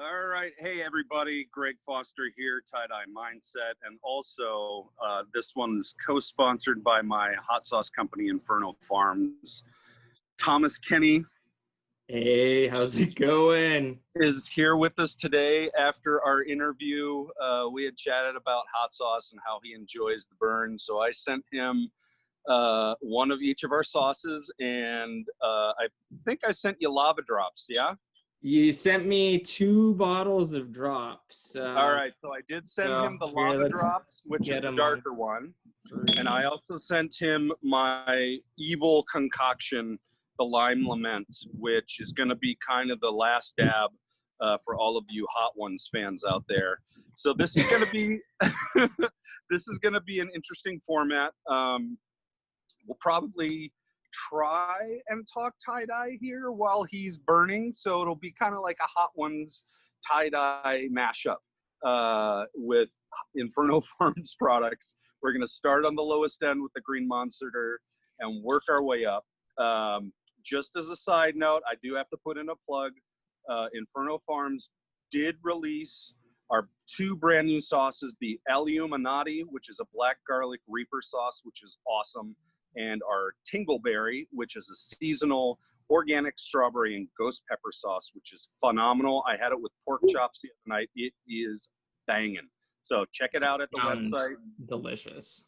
All right. Hey, everybody. Greg Foster here, Tie-Dye Mindset. And also, this one's co-sponsored by my hot sauce company, Inferno Farms. Thomas Kenney Hey, how's it going? is here with us today after our interview. We had chatted about hot sauce and how he enjoys the burn. So I sent him one of each of our sauces, and I think I sent you lava drops, yeah? You sent me 2 bottles of drops. All right, so I did send him the lava drops, which is the darker one. And I also sent him my evil concoction, the lime lament, which is going to be kind of the last dab for all of you Hot Ones fans out there. So this is going to be this is going to be an interesting format. We'll probably try and talk tie-dye here while he's burning, so it'll be kind of like a Hot Ones tie-dye mashup with Inferno Farms products. We're going to start on the lowest end with the Green Monster and work our way up. Just as a side note, I do have to put in a plug. Inferno Farms did release our 2 brand new sauces, the Illuminati, which is a black garlic reaper sauce, which is awesome, and our Tingleberry, which is a seasonal organic strawberry and ghost pepper sauce, which is phenomenal. I had it with pork chops the other night. It is banging. So check it out at the website. Delicious.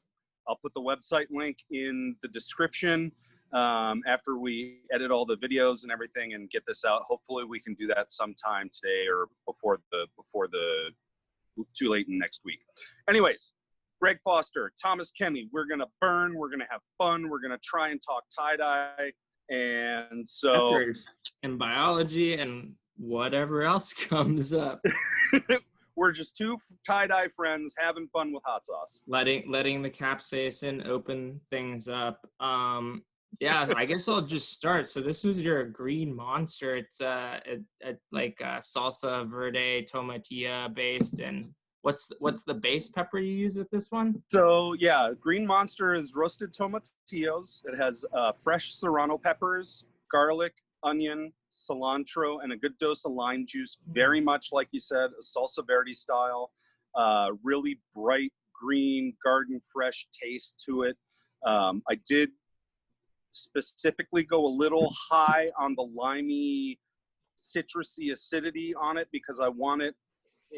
I'll put the website link in the description after we edit all the videos and everything and get this out. Hopefully we can do that sometime today or before the too late in next week. Anyways, Greg Foster, Thomas Kenney, we're going to burn, we're going to have fun, we're going to try and talk tie-dye, and so... and biology and whatever else comes up. We're just 2 tie-dye friends having fun with hot sauce. Letting the capsaicin open things up. Yeah, I guess I'll just start. So this is your Green Monster. It's like salsa verde tomatilla based, and what's the base pepper you use with this one? So yeah, Green Monster is roasted tomatillos. It has fresh serrano peppers, garlic, onion, cilantro, and a good dose of lime juice. Very much like you said, a salsa verde style. Really bright green, garden fresh taste to it. I did specifically go a little high on the limey, citrusy acidity on it because I want it.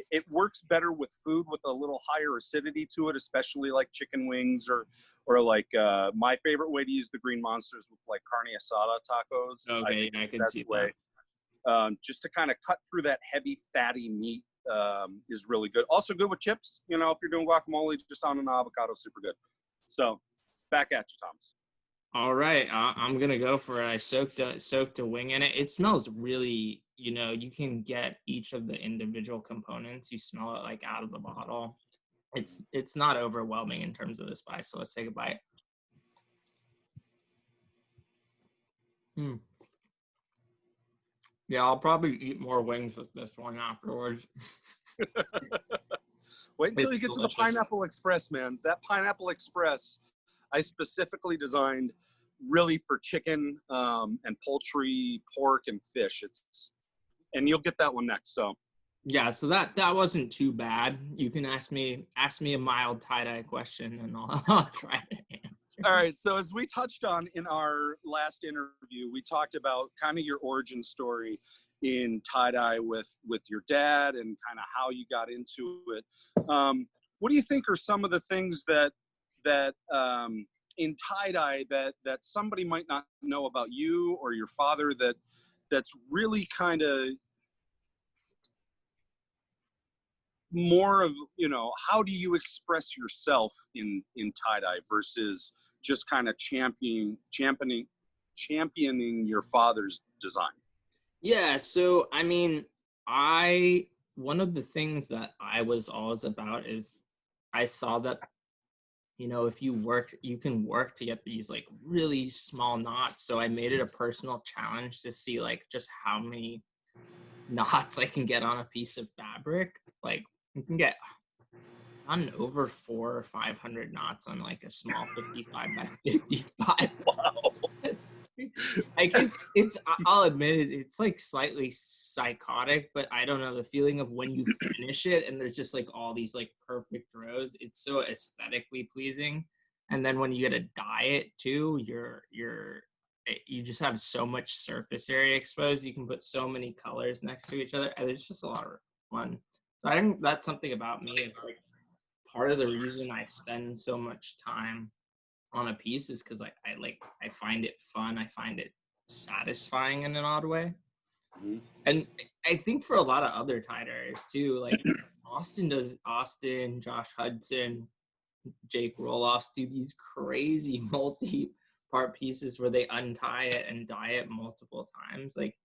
It works better with food with a little higher acidity to it, especially like chicken wings or like my favorite way to use the Green Monsters with like carne asada tacos. Okay, I can see that. Just to kind of cut through that heavy fatty meat is really good. Also good with chips. You know, if you're doing guacamole, just on an avocado, super good. So back at you, Thomas. All right, I'm gonna go for it. I soaked a wing in it. It smells really, you can get each of the individual components. You smell it like out of the bottle. It's not overwhelming in terms of the spice. So let's take a bite. Yeah, I'll probably eat more wings with this one afterwards. Wait until you get to the Pineapple Express, man. That Pineapple Express, I specifically designed really for chicken and poultry, pork, and fish. And you'll get that one next. So yeah, so that wasn't too bad. You can ask me a mild tie-dye question, and I'll try to answer. All right. So as we touched on in our last interview, we talked about kind of your origin story in tie-dye with your dad and kind of how you got into it. What do you think are some of the things that in tie-dye that somebody might not know about you or your father that's really kind of more of, how do you express yourself in tie-dye versus just kind of championing your father's design? Yeah, so I mean, one of the things that I was always about is I saw that if you can work to get these like really small knots. So I made it a personal challenge to see like just how many knots I can get on a piece of fabric. Like you can get on over 400 or 500 knots on like a small 55 by 55. Wow. I'll admit it, it's like slightly psychotic, but I don't know, the feeling of when you finish it and there's just like all these like perfect rows, it's so aesthetically pleasing. And then when you get a dye it too, you just have so much surface area exposed. You can put so many colors next to each other, and it's just a lot of fun. So I think that's something about me. It's like part of the reason I spend so much time on a piece is because I find it fun. I find it satisfying in an odd way. Mm-hmm. And I think for a lot of other tie-dyers too, like Austin, Josh Hudson, Jake Roloffs do these crazy multi-part pieces where they untie it and dye it multiple times. Like,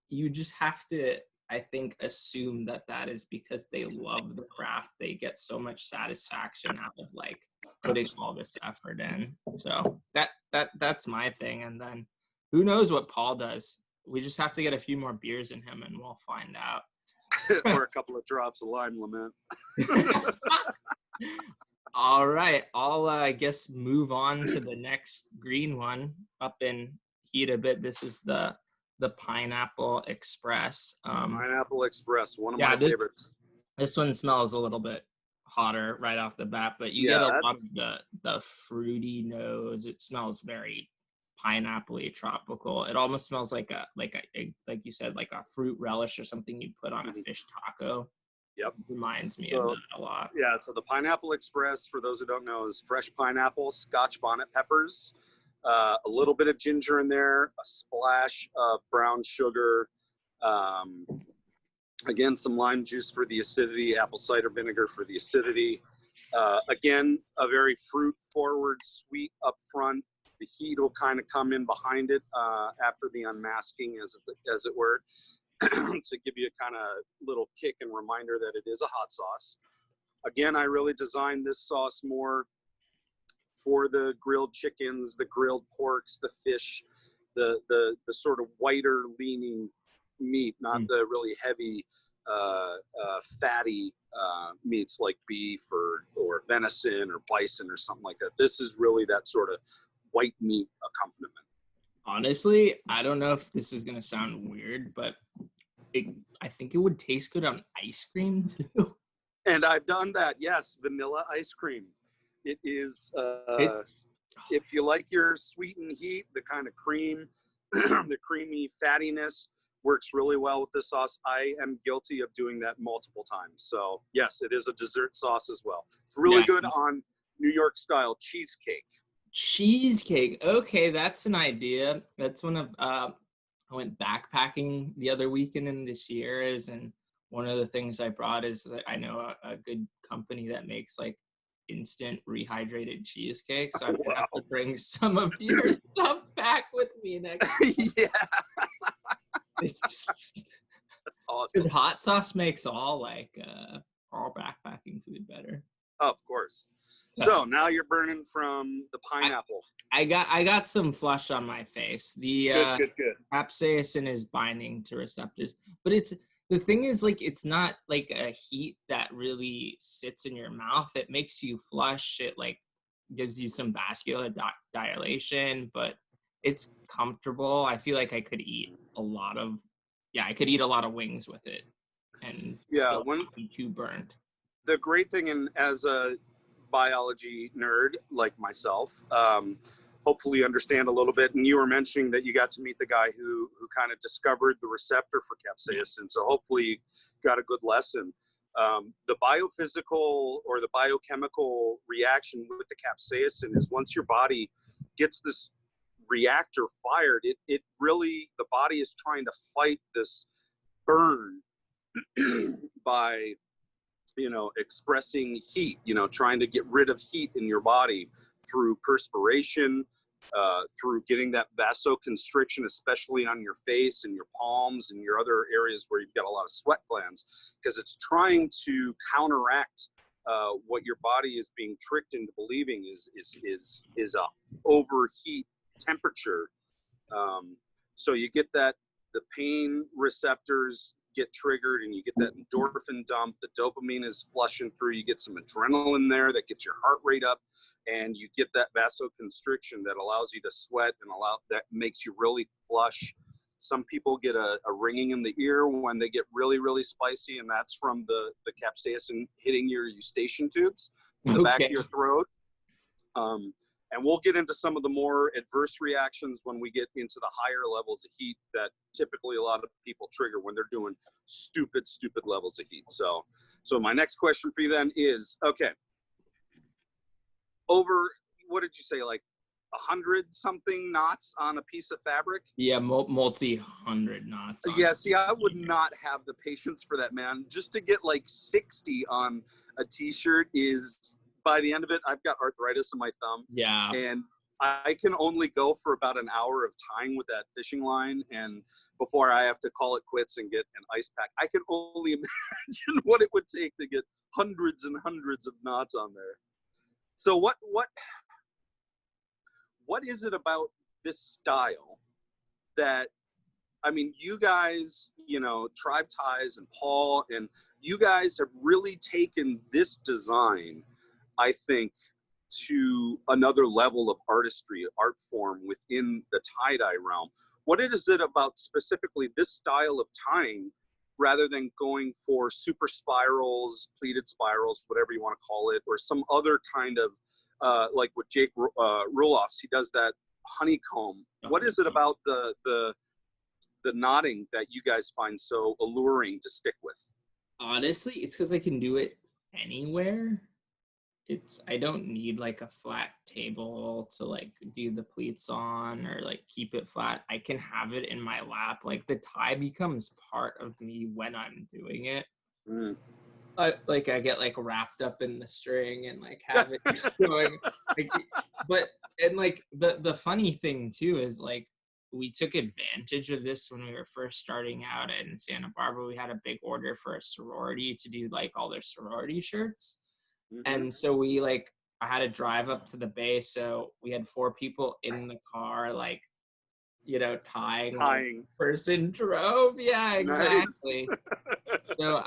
you just have to, I think, assume that is because they love the craft. They get so much satisfaction out of like putting all this effort in. So that's my thing. And then who knows what Paul does? We just have to get a few more beers in him and we'll find out. Or a couple of drops of lime lament. All right, I'll I guess move on to the next green one up in heat a bit. This is the Pineapple Express. Pineapple Express, one of my favorites. This one smells a little bit hotter right off the bat, but you get a lot of the fruity nose. It smells very pineapple-y, tropical. It almost smells like like you said, like a fruit relish or something you'd put on a fish taco. Yep. Reminds me of that a lot. Yeah, so the Pineapple Express, for those who don't know, is fresh pineapple, Scotch bonnet peppers, a little bit of ginger in there, a splash of brown sugar, again, some lime juice for the acidity, apple cider vinegar for the acidity. Again, a very fruit-forward, sweet up front. The heat will kind of come in behind it after the unmasking, as it were. To give you a kind of little kick and reminder that it is a hot sauce. Again, I really designed this sauce more for the grilled chickens, the grilled porks, the fish, the sort of whiter leaning meat, not the really heavy, fatty meats like beef or venison or bison or something like that. This is really that sort of white meat accompaniment. Honestly, I don't know if this is going to sound weird, but I think it would taste good on ice cream too. And I've done that, yes, vanilla ice cream. It is, if you like your sweet and heat, the kind of cream, the creamy fattiness works really well with this sauce. I am guilty of doing that multiple times. So yes, it is a dessert sauce as well. It's really good on New York style cheesecake. Cheesecake. Okay, that's an idea. That's one of I went backpacking the other weekend in the Sierras, and one of the things I brought is that I know a good company that makes like instant rehydrated cheesecake. So I'm gonna have to bring some of your stuff back with me next time. Yeah. That's awesome. Because hot sauce makes all backpacking food better. Oh, of course. So now you're burning from the pineapple. I got some flush on my face. The good. capsaicin is binding to receptors, but the thing is, like, it's not like a heat that really sits in your mouth. It makes you flush. It like gives you some vascular dilation, but it's comfortable. I feel like I could eat a lot of wings with it, and still not be too burned. The great thing, and as a biology nerd like myself, hopefully understand a little bit. And you were mentioning that you got to meet the guy who kind of discovered the receptor for capsaicin. So hopefully you got a good lesson. The biophysical or the biochemical reaction with the capsaicin is once your body gets this reactor fired, it really, the body is trying to fight this burn by, expressing heat, trying to get rid of heat in your body through perspiration, through getting that vasoconstriction, especially on your face and your palms and your other areas where you've got a lot of sweat glands, because it's trying to counteract what your body is being tricked into believing is a overheat temperature. So you get the pain receptors get triggered and you get that endorphin dump. The dopamine is flushing through. You get some adrenaline there that gets your heart rate up, and you get that vasoconstriction that allows you to sweat and that makes you really flush. Some people get a ringing in the ear when they get really, really spicy, and that's from the capsaicin hitting your eustachian tubes in the back of your throat. And we'll get into some of the more adverse reactions when we get into the higher levels of heat that typically a lot of people trigger when they're doing stupid levels of heat. So my next question for you then is, okay, over, what did you say, like 100-something knots on a piece of fabric? Yeah, multi-hundred knots. Yeah, see, I would not have the patience for that, man. Just to get like 60 on a t-shirt is, by the end of it, I've got arthritis in my thumb. Yeah. And I can only go for about an hour of tying with that fishing line, and before I have to call it quits and get an ice pack. I can only imagine what it would take to get hundreds and hundreds of knots on there. So what is it about this style that, I mean, you guys, you know, Tribe Ties and Paul, and you guys have really taken this design, I think, to another level of artistry, art form within the tie-dye realm. What is it about specifically this style of tying, rather than going for super spirals, pleated spirals, whatever you want to call it, or some other kind of, like with Jake Roloffs, he does that honeycomb. What is it about the knotting that you guys find so alluring to stick with? Honestly, it's because I can do it anywhere. I don't need like a flat table to like do the pleats on or like keep it flat. I can have it in my lap. Like the tie becomes part of me when I'm doing it. I get like wrapped up in the string and like have it going. The funny thing too is like we took advantage of this when we were first starting out in Santa Barbara. We had a big order for a sorority to do like all their sorority shirts. And so I had to drive up to the bay. So we had 4 people in the car, like, you know, tying. Like, person drove. Yeah, exactly. Nice. So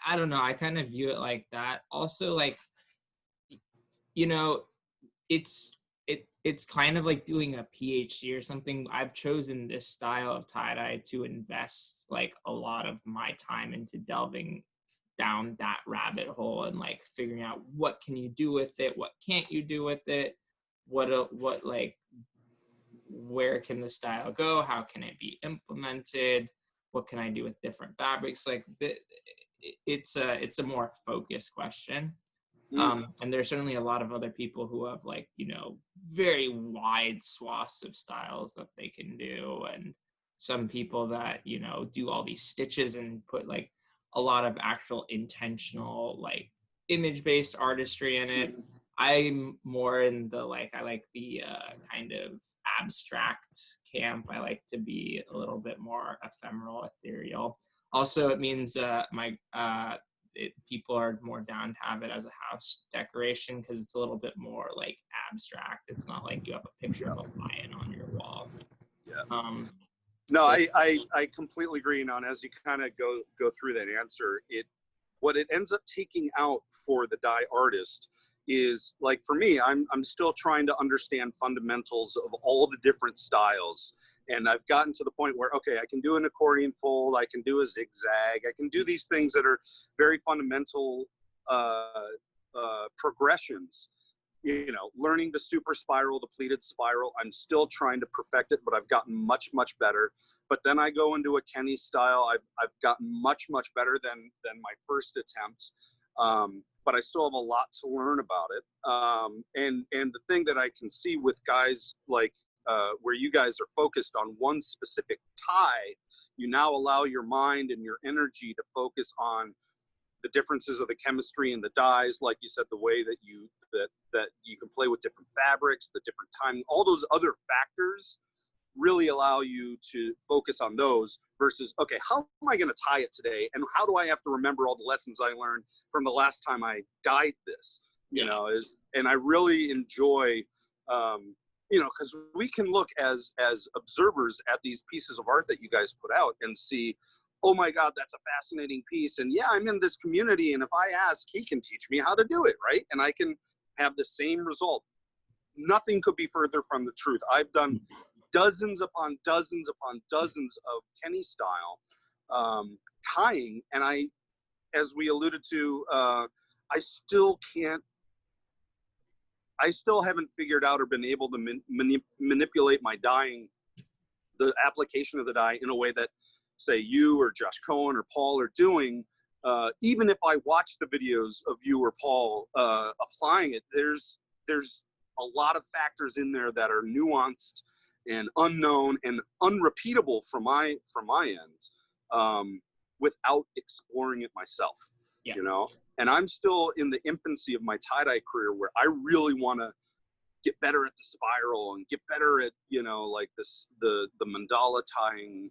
I don't know. I kind of view it like that. Also, like, you know, it's kind of like doing a PhD or something. I've chosen this style of tie-dye to invest like a lot of my time into delving down that rabbit hole and like figuring out what can you do with it, what can't you do with it, what like where can the style go, how can it be implemented, what can I do with different fabrics. Like it's a more focused question. And there's certainly a lot of other people who have like, you know, very wide swaths of styles that they can do, and some people that, you know, do all these stitches and put like a lot of actual intentional like image-based artistry in it. I'm more in the like, I like the kind of abstract camp. I like to be a little bit more ephemeral, ethereal. Also, it means people are more down to have it as a house decoration because it's a little bit more like abstract. It's not like you have a picture of a lion on your wall. Yeah. No, so, I completely agree. And as you kind of go through that answer, what it ends up taking out for the dye artist is, like, for me, I'm still trying to understand fundamentals of all the different styles. And I've gotten to the point where, okay, I can do an accordion fold, I can do a zigzag, I can do these things that are very fundamental progressions. You know, learning the super spiral, the pleated spiral, I'm still trying to perfect it, but I've gotten much, much better. But then I go into a Kenny style. I've gotten much, much better than my first attempt. But I still have a lot to learn about it. And the thing that I can see with guys like where you guys are focused on one specific tie, you now allow your mind and your energy to focus on the differences of the chemistry and the dyes, like you said, the way that you can play with different fabrics, the different timing, all those other factors really allow you to focus on those versus, okay, how am I going to tie it today? And how do I have to remember all the lessons I learned from the last time I dyed this, you know, and I really enjoy, you know, because we can look as observers at these pieces of art that you guys put out and see, oh my God, that's a fascinating piece. And yeah, I'm in this community. And if I ask, he can teach me how to do it, right? And I can have the same result. Nothing could be further from the truth. I've done dozens upon dozens upon dozens of Kenny style tying. And as we alluded to, I still haven't figured out or been able to manipulate my dyeing, the application of the dye in a way that, say, you or Josh Cohen or Paul are doing. Even if I watch the videos of you or Paul applying it, there's a lot of factors in there that are nuanced and unknown and unrepeatable from my end, without exploring it myself. Yeah. You know, and I'm still in the infancy of my tie-dye career, where I really want to get better at the spiral and get better at, you know, like the mandala tying,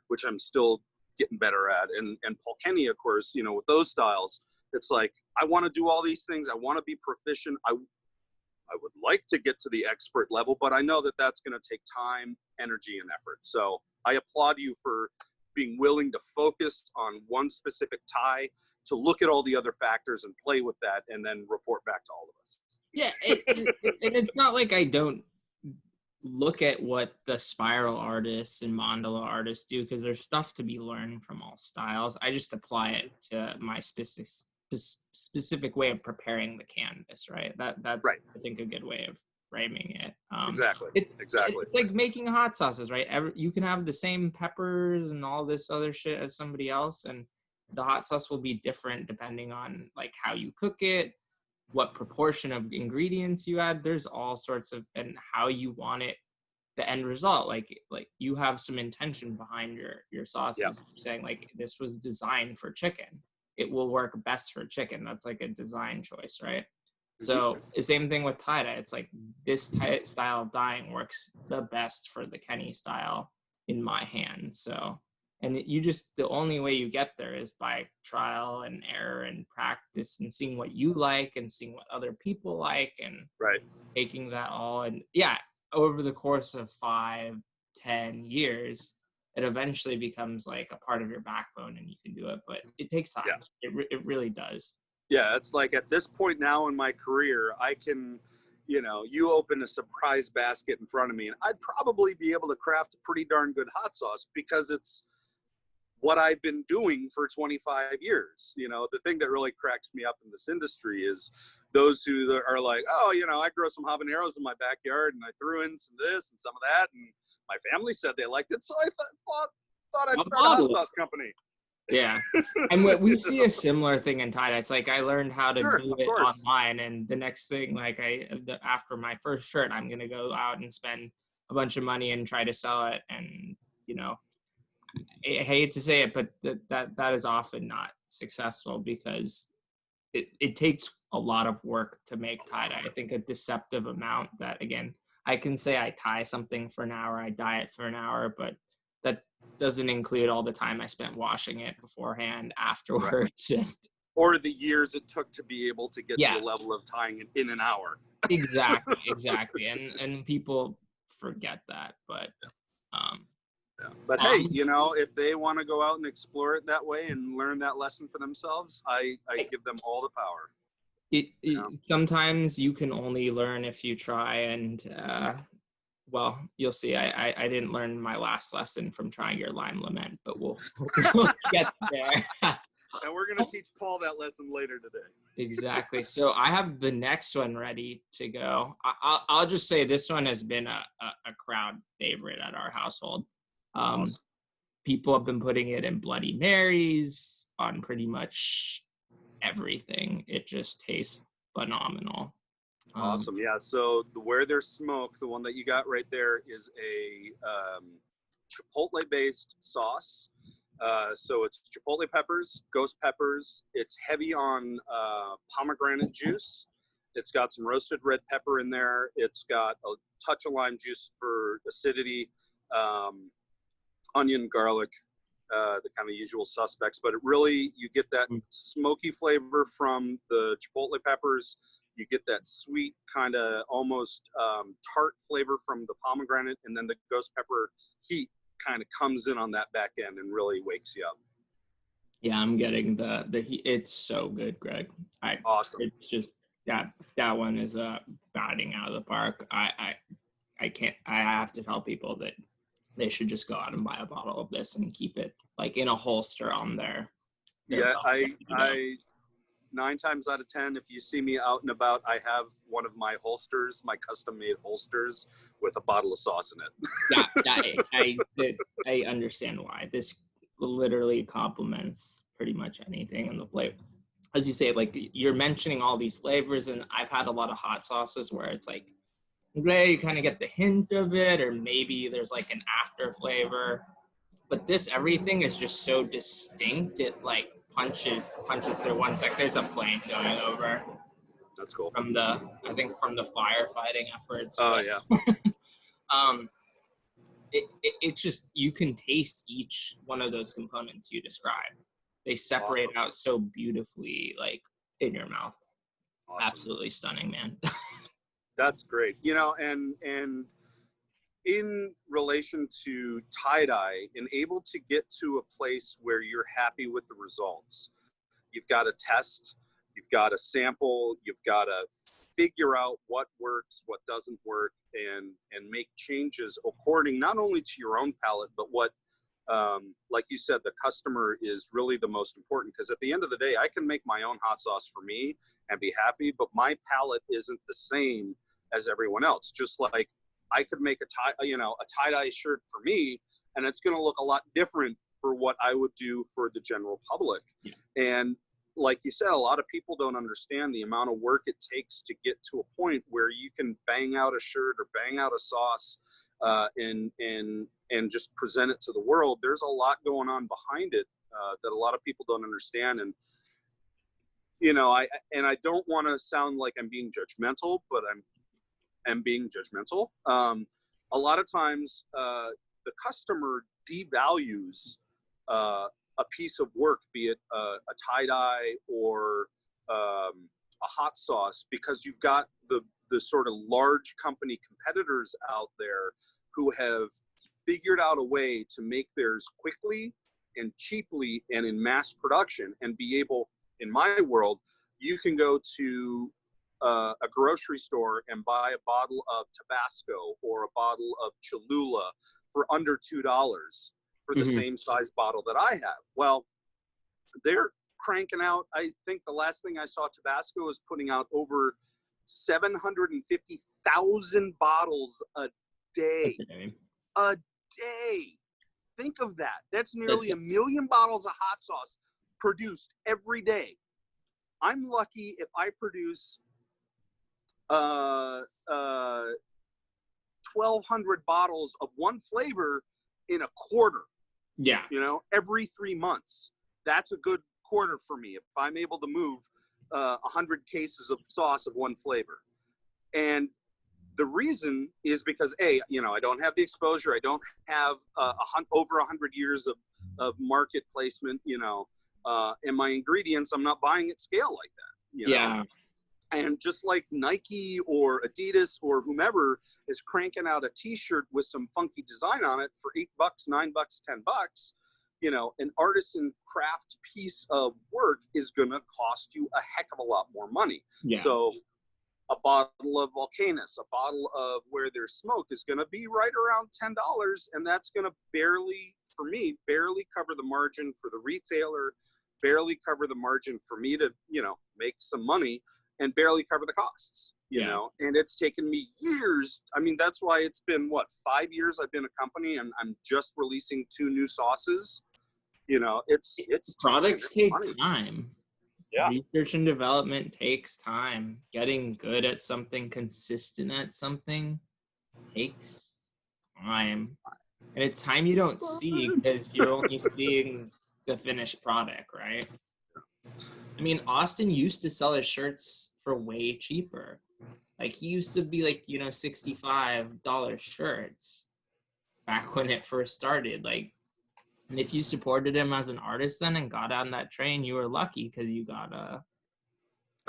which I'm still getting better at. And Paul Kenney, of course, you know, with those styles, it's like, I want to do all these things. I want to be proficient. I would like to get to the expert level, but I know that that's going to take time, energy, and effort. So I applaud you for being willing to focus on one specific tie, to look at all the other factors and play with that, and then report back to all of us. Yeah, and it's not like I don't look at what the spiral artists and mandala artists do, because there's stuff to be learned from all styles. I just apply it to my specific way of preparing the canvas, right? That's right. I think a good way of framing it. Exactly. It's like making hot sauces, right? You can have the same peppers and all this other shit as somebody else, and the hot sauce will be different depending on like how you cook it, what proportion of ingredients you add. There's all sorts of, and how you want it, the end result. Like you have some intention behind your sauces, saying like, this was designed for chicken. It will work best for chicken. That's like a design choice, right? So the same thing with tie-dye. It's like, this style of dyeing works the best for the Kenny style in my hands. So, and the only way you get there is by trial and error and practice, and seeing what you like and seeing what other people like, and taking that all. And yeah, over the course of 5-10 years, it eventually becomes like a part of your backbone and you can do it, but it takes time. It really does. Yeah, it's like at this point now in my career, I can, you know, you open a surprise basket in front of me and I'd probably be able to craft a pretty darn good hot sauce, because it's what I've been doing for 25 years. You know, the thing that really cracks me up in this industry is those who are like, oh, you know, I grow some habaneros in my backyard and I threw in some of this and some of that, and my family said they liked it, so I thought I'd start a hot sauce company. Yeah. And we see a similar thing in tie-dye. It's like, I learned how to do it online, and the next thing, like after my first shirt, I'm going to go out and spend a bunch of money and try to sell it. And, you know, I hate to say it, but that is often not successful, because it takes a lot of work to make tie-dye. I think a deceptive amount that, again, I can say I tie something for an hour, I dye it for an hour, but that doesn't include all the time I spent washing it beforehand, afterwards. Right. Or the years it took to be able to get to the level of tying it in an hour. Exactly. And people forget that, but But hey, you know, if they want to go out and explore it that way and learn that lesson for themselves, I give them all the power. Sometimes you can only learn if you try, and well, you'll see. I didn't learn my last lesson from trying your lime lament, but we'll get there. And we're going to teach Paul that lesson later today. Exactly. So I have the next one ready to go. I'll just say this one has been a crowd favorite at our household. Awesome. People have been putting it in Bloody Marys, on pretty much everything. It just tastes phenomenal. Awesome. Yeah. So where there's smoke, the one that you got right there is a chipotle based sauce. So it's chipotle peppers, ghost peppers. It's heavy on pomegranate juice. It's got some roasted red pepper in there. It's got a touch of lime juice for acidity, onion, garlic, the kind of usual suspects. But it really, you get that smoky flavor from the chipotle peppers. You get that sweet kind of almost tart flavor from the pomegranate, and then the ghost pepper heat kind of comes in on that back end and really wakes you up. Yeah, I'm getting it's so good, Greg. Awesome. It's just that one is batting out of the park. I have to tell people that they should just go out and buy a bottle of this and keep it like in a holster on their yeah, I 9 times out of 10, if you see me out and about, I have one of my holsters, my custom made holsters with a bottle of sauce in it. I understand why. This literally complements pretty much anything in the flavor. As you say, like you're mentioning all these flavors, and I've had a lot of hot sauces where it's like, okay, you kind of get the hint of it, or maybe there's like an after flavor. But this, everything is just so distinct. It like punches through. One sec, there's a plane going over. That's cool. From the firefighting efforts. Oh yeah. It's just, you can taste each one of those components you described. They separate out so beautifully, like in your mouth. Awesome. Absolutely stunning, man. That's great. You know, and in relation to tie-dye, and able to get to a place where you're happy with the results, you've got to test, you've got to sample, you've got to figure out what works, what doesn't work, and make changes according not only to your own palate, but what, like you said, the customer is really the most important. Because at the end of the day, I can make my own hot sauce for me and be happy, but my palate isn't the same as everyone else. Just like I could make a tie-dye shirt for me, and it's going to look a lot different for what I would do for the general public. Yeah. And like you said, a lot of people don't understand the amount of work it takes to get to a point where you can bang out a shirt or bang out a sauce and just present it to the world. There's a lot going on behind it that a lot of people don't understand. And you know, I don't want to sound like I'm being judgmental, but I'm being judgmental. A lot of times, the customer devalues a piece of work, be it a tie-dye or a hot sauce, because you've got the sort of large company competitors out there who have figured out a way to make theirs quickly and cheaply and in mass production, and be able, in my world, you can go to a grocery store and buy a bottle of Tabasco or a bottle of Cholula for under $2 for the same size bottle that I have. Well, they're cranking out, I think the last thing I saw, Tabasco is putting out over 750,000 bottles a day. A day. Think of that. That's nearly 1 million bottles of hot sauce produced every day. I'm lucky if I produce 1,200 bottles of one flavor in a quarter. Yeah. You know, every 3 months. That's a good quarter for me if I'm able to move 100 cases of sauce of one flavor. And the reason is because, A, you know, I don't have the exposure. I don't have over 100 years of market placement, you know, and my ingredients, I'm not buying at scale like that. You know? Yeah. And just like Nike or Adidas or whomever is cranking out a t-shirt with some funky design on it for $8, $9, $10, you know, an artisan craft piece of work is going to cost you a heck of a lot more money. Yeah. So a bottle of Volcanus, a bottle of Where There's Smoke is going to be right around $10. And that's going to barely cover the margin for the retailer, barely cover the margin for me to, you know, make some money, and barely cover the costs, you know. And it's taken me years. I mean, that's why it's been, 5 years I've been a company, and I'm just releasing 2 new sauces. You know, it's products take time. Yeah. Research and development takes time. Getting good at something, consistent at something, takes time. And it's time you don't see because you're only seeing the finished product, right? I mean, Austin used to sell his shirts for way cheaper. Like, he used to be like, you know, $65 shirts back when it first started. Like, and if you supported him as an artist then and got on that train, you were lucky because you got a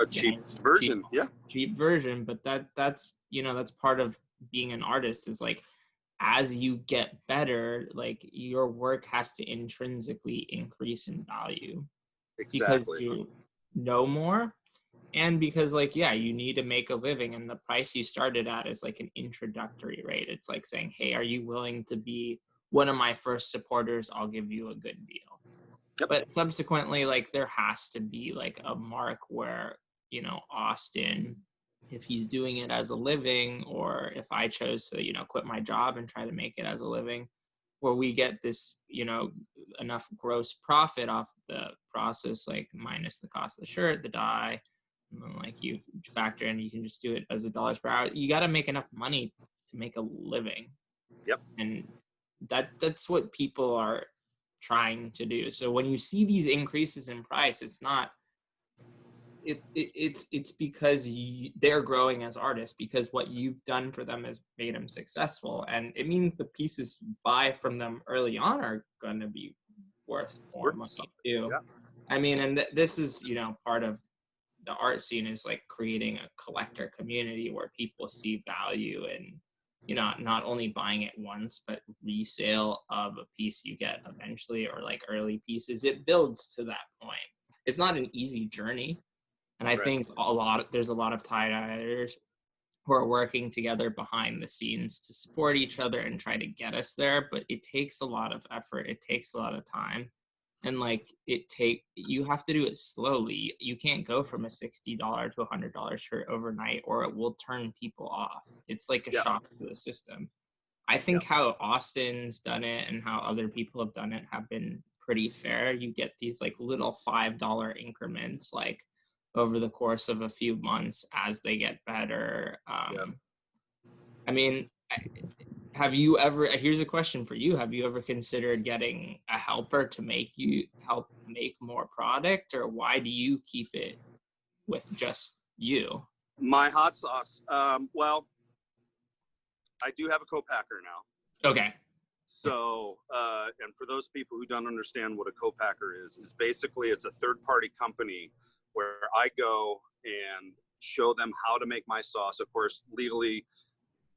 cheap version. Cheap version. But that's, you know, that's part of being an artist, is like as you get better, like your work has to intrinsically increase in value because Exactly. you know more. And because, like, yeah, you need to make a living, and the price you started at is like an introductory rate. It's like saying, hey, are you willing to be one of my first supporters? I'll give you a good deal. Yep. But subsequently, like, there has to be like a mark where, you know, Austin, if he's doing it as a living, or if I chose to, you know, quit my job and try to make it as a living, where we get this, you know, enough gross profit off the process, like minus the cost of the shirt, the dye, and then like you factor in, you can just do it as $1 per hour. You got to make enough money to make a living. Yep. And that's what people are trying to do. So when you see these increases in price, it's not, it's because they're growing as artists, because what you've done for them has made them successful, and it means the pieces you buy from them early on are going to be worth more money too. Yeah. I mean, and this is, you know, part of the art scene is like creating a collector community where people see value in, you know, not only buying it once, but resale of a piece you get eventually, or like early pieces. It builds to that point. It's not an easy journey. And I think there's a lot of tie-dyers who are working together behind the scenes to support each other and try to get us there. But it takes a lot of effort. It takes a lot of time. And like you have to do it slowly. You can't go from a $60 to a $100 shirt overnight, or it will turn people off. It's like a shock to the system. I think how Austin's done it and how other people have done it have been pretty fair. You get these like little $5 increments, like over the course of a few months as they get better. I mean, have you ever, here's a question for you. Have you ever considered getting a helper to help make more product, or why do you keep it with just you? My hot sauce. Well, I do have a co-packer now. Okay. So, and for those people who don't understand what a co-packer is basically it's a third-party company where I go and show them how to make my sauce. Of course, legally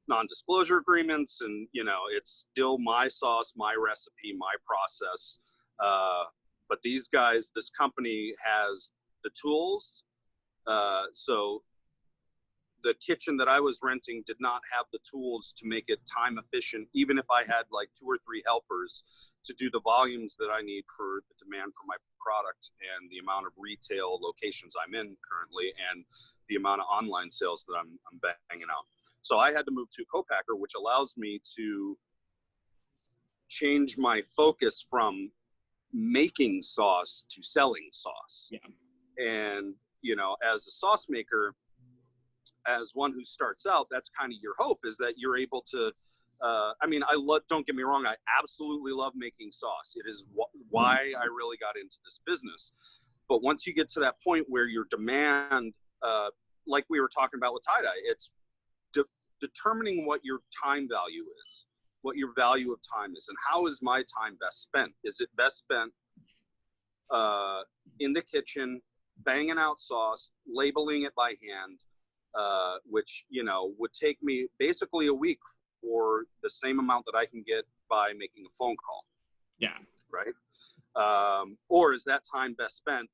non-disclosure agreements, and you know, it's still my sauce, my recipe, my process. But these guys, this company has the tools. So the kitchen that I was renting did not have the tools to make it time efficient, even if I had like 2 or 3 helpers to do the volumes that I need for the demand for my product and the amount of retail locations I'm in currently and the amount of online sales that I'm banging out. So I had to move to co-packer, which allows me to change my focus from making sauce to selling sauce. Yeah. And, you know, as a sauce maker, as one who starts out, that's kind of your hope, is that you're able to, I mean, don't get me wrong, I absolutely love making sauce. It is why I really got into this business. But once you get to that point where your demand, like we were talking about with tie-dye, it's determining what your time value is, what your value of time is, and how is my time best spent? Is it best spent in the kitchen, banging out sauce, labeling it by hand, which, you know, would take me basically a week for the same amount that I can get by making a phone call. Yeah. Right. Or is that time best spent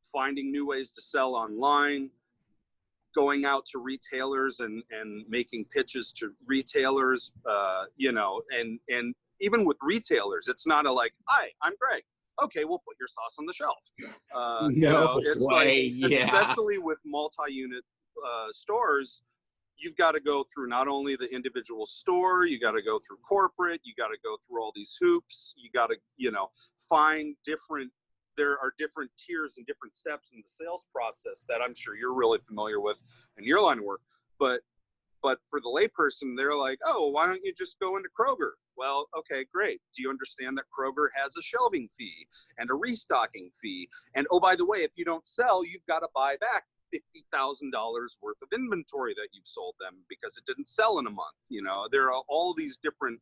finding new ways to sell online, going out to retailers and making pitches to retailers, you know, and even with retailers, it's not a like, hi, I'm Greg. Okay, we'll put your sauce on the shelf. You know, it's especially with multi-unit stores, you've got to go through not only the individual store, you got to go through corporate, you got to go through all these hoops, you got to, you know, find there are different tiers and different steps in the sales process that I'm sure you're really familiar with in your line of work. But for the layperson, they're like, oh, why don't you just go into Kroger? Well, okay, great. Do you understand that Kroger has a shelving fee and a restocking fee? And oh, by the way, if you don't sell, you've got to buy back $50,000 worth of inventory that you've sold them because it didn't sell in a month. You know, there are all these different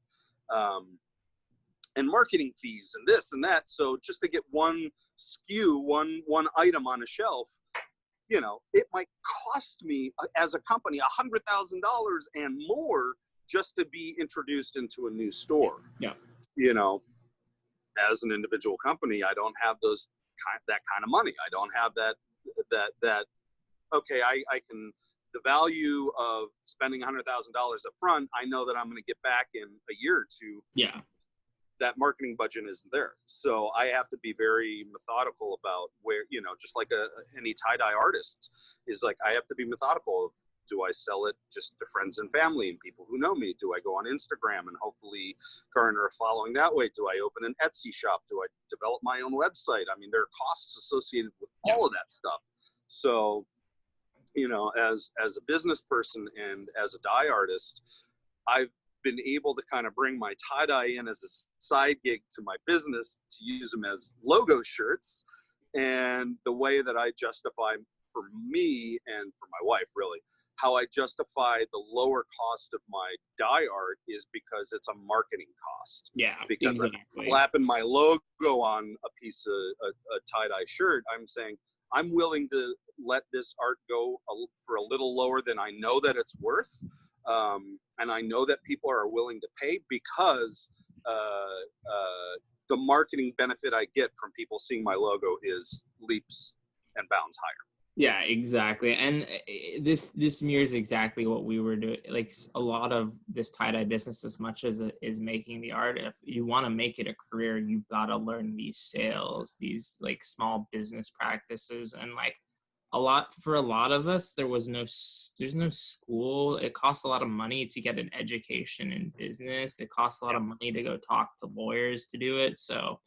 and marketing fees and this and that. So just to get one SKU, one item on a shelf, you know, it might cost me as a company $100,000 and more just to be introduced into a new store. Yeah. You know, as an individual company, I don't have that kind of money. I don't have that. Okay, I can. The value of spending $100,000 up front, I know that I'm going to get back in a year or two. Yeah. That marketing budget isn't there. So I have to be very methodical about where, you know, just like any tie-dye artist is like, I have to be methodical of, do I sell it just to friends and family and people who know me? Do I go on Instagram and hopefully garner a following that way? Do I open an Etsy shop? Do I develop my own website? I mean, there are costs associated with all of that stuff. So, you know, as a business person and as a dye artist, I've been able to kind of bring my tie-dye in as a side gig to my business to use them as logo shirts. And the way that I justify for me and for my wife, really, how I justify the lower cost of my dye art is because it's a marketing cost. Yeah, because exactly. I'm slapping my logo on a piece of a tie-dye shirt. I'm saying I'm willing to let this art go for a little lower than I know that it's worth. And I know that people are willing to pay because the marketing benefit I get from people seeing my logo is leaps and bounds higher. Yeah, exactly. And this mirrors exactly what we were doing. Like a lot of this tie-dye business, as much as it is making the art, if you want to make it a career, you've got to learn these sales, these like small business practices. And like for a lot of us, there's no school. It costs a lot of money to get an education in business. It costs a lot of money to go talk to lawyers to do it. So,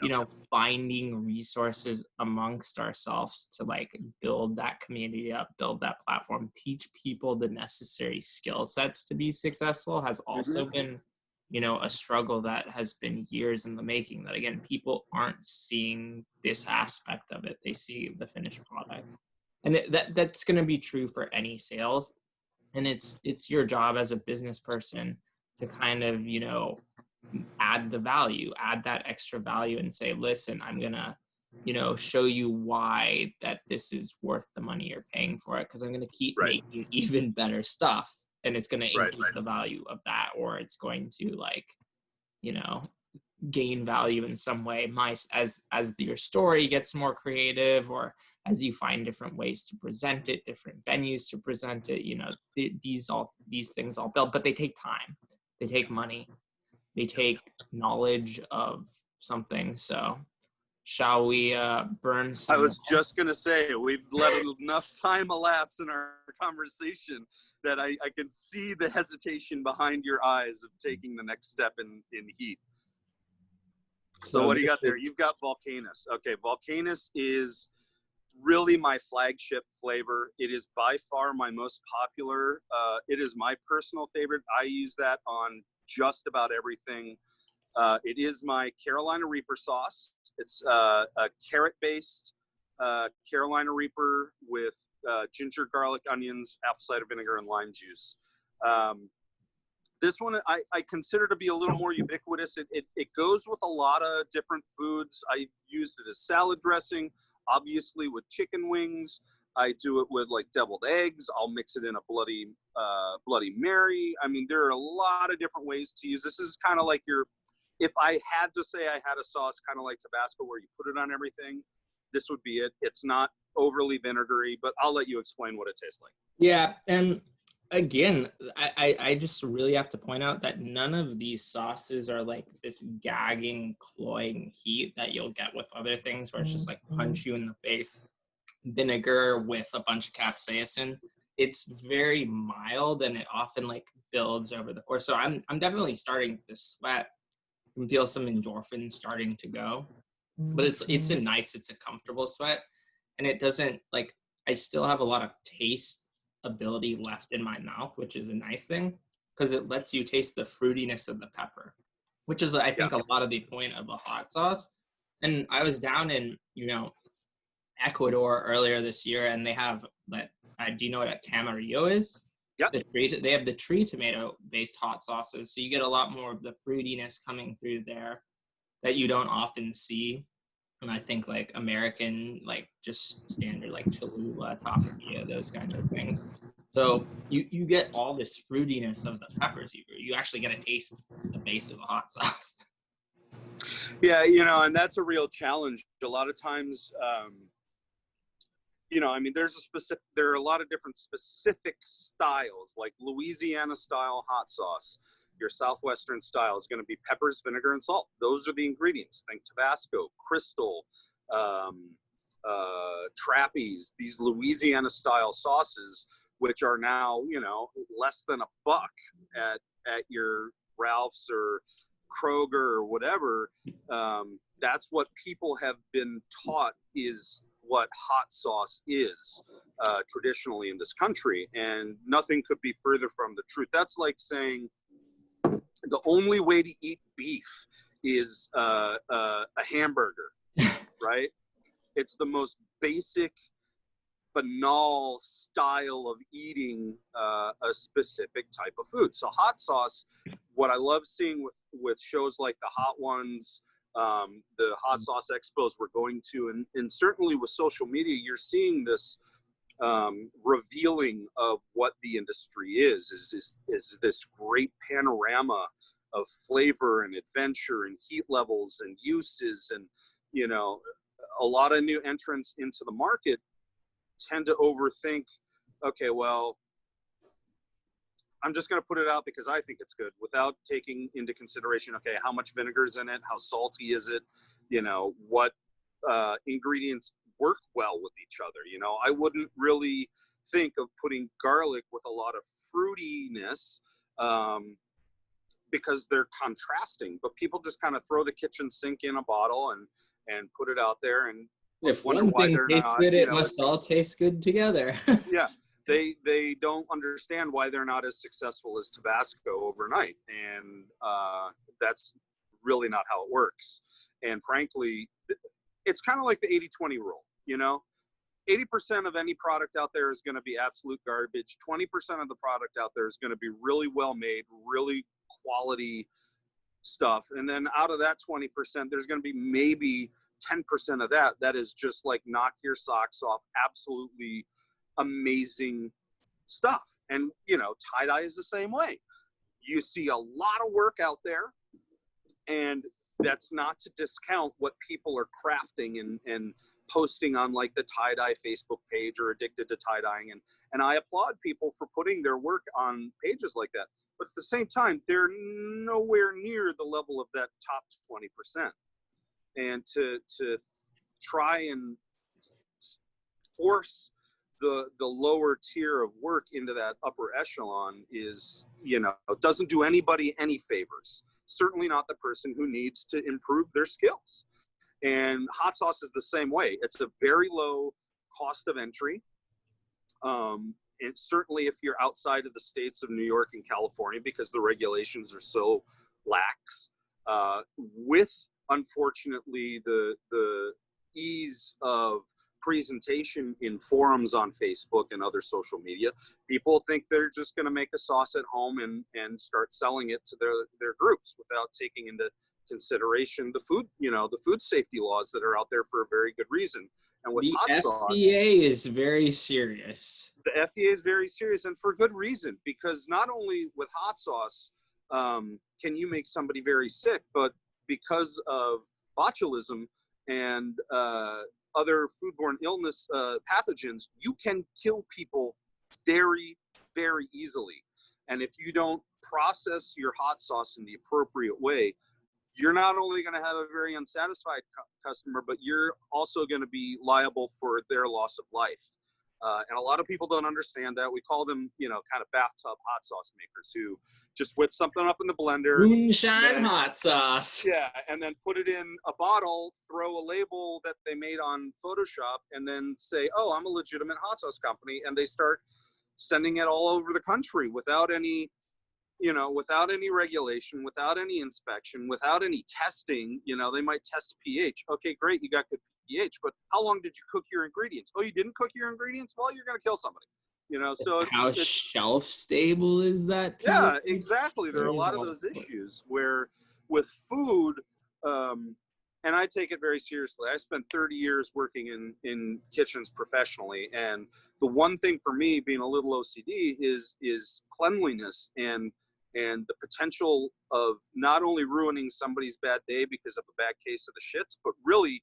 you know, finding resources amongst ourselves to like build that community up, build that platform, teach people the necessary skill sets to be successful has also been, you know, a struggle that has been years in the making. That again, people aren't seeing this aspect of it. They see the finished product. And that's going to be true for any sales. And it's your job as a business person to kind of, you know, add that extra value and say, listen, I'm going to, you know, show you why that this is worth the money you're paying for it. Because I'm going to keep making even better stuff. And it's going to increase the value of that, or it's going to like, you know, gain value in some way. As your story gets more creative, or as you find different ways to present it, different venues to present it, you know, these things all build, but they take time, they take money, they take knowledge of something. So shall we burn some? I was just going to say, we've let enough time elapse in our conversation that I can see the hesitation behind your eyes of taking the next step in heat. So what do you got there? You've got Volcanus. Okay, Volcanus is really my flagship flavor. It is by far my most popular. It is my personal favorite. I use that on just about everything. It is my Carolina Reaper sauce. It's a carrot-based Carolina Reaper with ginger, garlic, onions, apple cider vinegar, and lime juice. This one I consider to be a little more ubiquitous. It goes with a lot of different foods. I've used it as salad dressing, obviously with chicken wings. I do it with like deviled eggs. I'll mix it in a Bloody Mary. I mean, there are a lot of different ways to use this. This is kind of like if I had to say I had a sauce kind of like Tabasco where you put it on everything, this would be it. It's not overly vinegary, but I'll let you explain what it tastes like. Yeah, and again, I just really have to point out that none of these sauces are like this gagging, cloying heat that you'll get with other things where it's just like punch you in the face. Vinegar with a bunch of capsaicin. It's very mild, and it often like builds over the course. So I'm definitely starting to sweat and feel some endorphins starting to go. But it's a comfortable sweat, and it doesn't like, I still have a lot of taste ability left in my mouth, which is a nice thing because it lets you taste the fruitiness of the pepper, which is I think a lot of the point of a hot sauce. And I was down in, you know, Ecuador earlier this year, and they have that. Do you know what a camarillo is? Yeah. They have the tree tomato based hot sauces, so you get a lot more of the fruitiness coming through there that you don't often see. And I think like American, like just standard like Cholula, Tapatio, those kinds of things. So you get all this fruitiness of the peppers. You actually get to taste the base of the hot sauce. Yeah, you know, and that's a real challenge. A lot of times, you know, I mean, there are a lot of different specific styles, like Louisiana style hot sauce. Your Southwestern style is going to be peppers, vinegar, and salt. Those are the ingredients. Think Tabasco, Crystal, Trappies, these Louisiana style sauces, which are now, you know, less than $1 at your Ralph's or Kroger or whatever. That's what people have been taught is what hot sauce is traditionally in this country, and nothing could be further from the truth. That's like saying the only way to eat beef is a hamburger, right? It's the most basic, banal style of eating a specific type of food. So hot sauce, what I love seeing with shows like the Hot Ones, the hot sauce expos we're going to, and certainly with social media, you're seeing this revealing of what the industry is this great panorama of flavor and adventure and heat levels and uses. And, you know, a lot of new entrants into the market tend to overthink, okay, well, I'm just going to put it out because I think it's good, without taking into consideration, okay, how much vinegar is in it? How salty is it? You know, what ingredients work well with each other? You know, I wouldn't really think of putting garlic with a lot of fruitiness because they're contrasting, but people just kind of throw the kitchen sink in a bottle and put it out there, and if one thing tastes good, it must all taste good together. Yeah. They don't understand why they're not as successful as Tabasco overnight. And that's really not how it works. And frankly, it's kind of like the 80-20 rule, you know? 80% of any product out there is going to be absolute garbage. 20% of the product out there is going to be really well made, really quality stuff. And then out of that 20%, there's going to be maybe 10% of that is just like knock your socks off, absolutely amazing stuff. And, you know, tie-dye is the same way. You see a lot of work out there, and that's not to discount what people are crafting and posting on like the tie-dye Facebook page or Addicted to Tie-Dyeing. And I applaud people for putting their work on pages like that. But at the same time, they're nowhere near the level of that top 20%. And to try and force the lower tier of work into that upper echelon is, you know, doesn't do anybody any favors. Certainly not the person who needs to improve their skills. And hot sauce is the same way. It's a very low cost of entry. And certainly if you're outside of the states of New York and California, because the regulations are so lax, with unfortunately the ease of presentation in forums on Facebook and other social media, people think they're just going to make a sauce at home and start selling it to their groups without taking into consideration the food, you know, the food safety laws that are out there for a very good reason. And with hot sauce, the FDA is very serious. The FDA is very serious, and for good reason, because not only with hot sauce can you make somebody very sick, but because of botulism and other foodborne illness pathogens, you can kill people very, very easily. And if you don't process your hot sauce in the appropriate way, you're not only going to have a very unsatisfied customer, but you're also going to be liable for their loss of life. And a lot of people don't understand that. We call them, you know, kind of bathtub hot sauce makers who just whip something up in the blender. Moonshine hot sauce. Yeah, and then put it in a bottle, throw a label that they made on Photoshop, and then say, oh, I'm a legitimate hot sauce company. And they start sending it all over the country without any, you know, without any regulation, without any inspection, without any testing. You know, they might test pH. Okay, great, you got good pH, but how long did you cook your ingredients? Oh, you didn't cook your ingredients? Well, you're going to kill somebody. You know, so how shelf stable is that? Yeah, exactly. There are a lot of those issues where with food, and and I take it very seriously. I spent 30 years working in kitchens professionally, and the one thing for me, being a little OCD, is cleanliness and the potential of not only ruining somebody's bad day because of a bad case of the shits, but really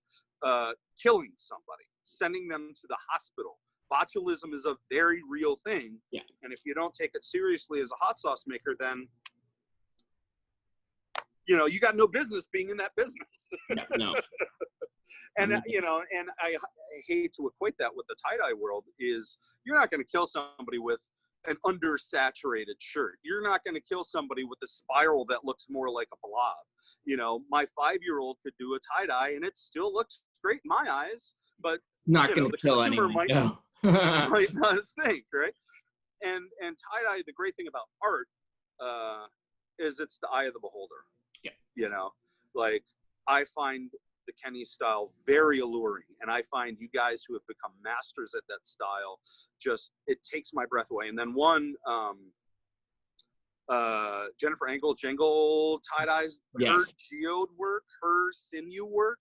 killing somebody, sending them to the hospital. Botulism is a very real thing. Yeah. And if you don't take it seriously as a hot sauce maker, then, you know, you got no business being in that business. No. And, you know, and I hate to equate that with the tie-dye world, is you're not going to kill somebody with an undersaturated shirt. You're not going to kill somebody with a spiral that looks more like a blob. You know, my 5-year-old could do a tie-dye and it still looks great in my eyes, but not going to kill anyone. Might not think, right? And tie-dye, the great thing about art is it's the eye of the beholder. Yeah. You know, like, I find the Kenny style very alluring, and I find you guys who have become masters at that style, just, it takes my breath away. And then one, Jennifer Jingle tie-dyes, her geode work, her sinew work,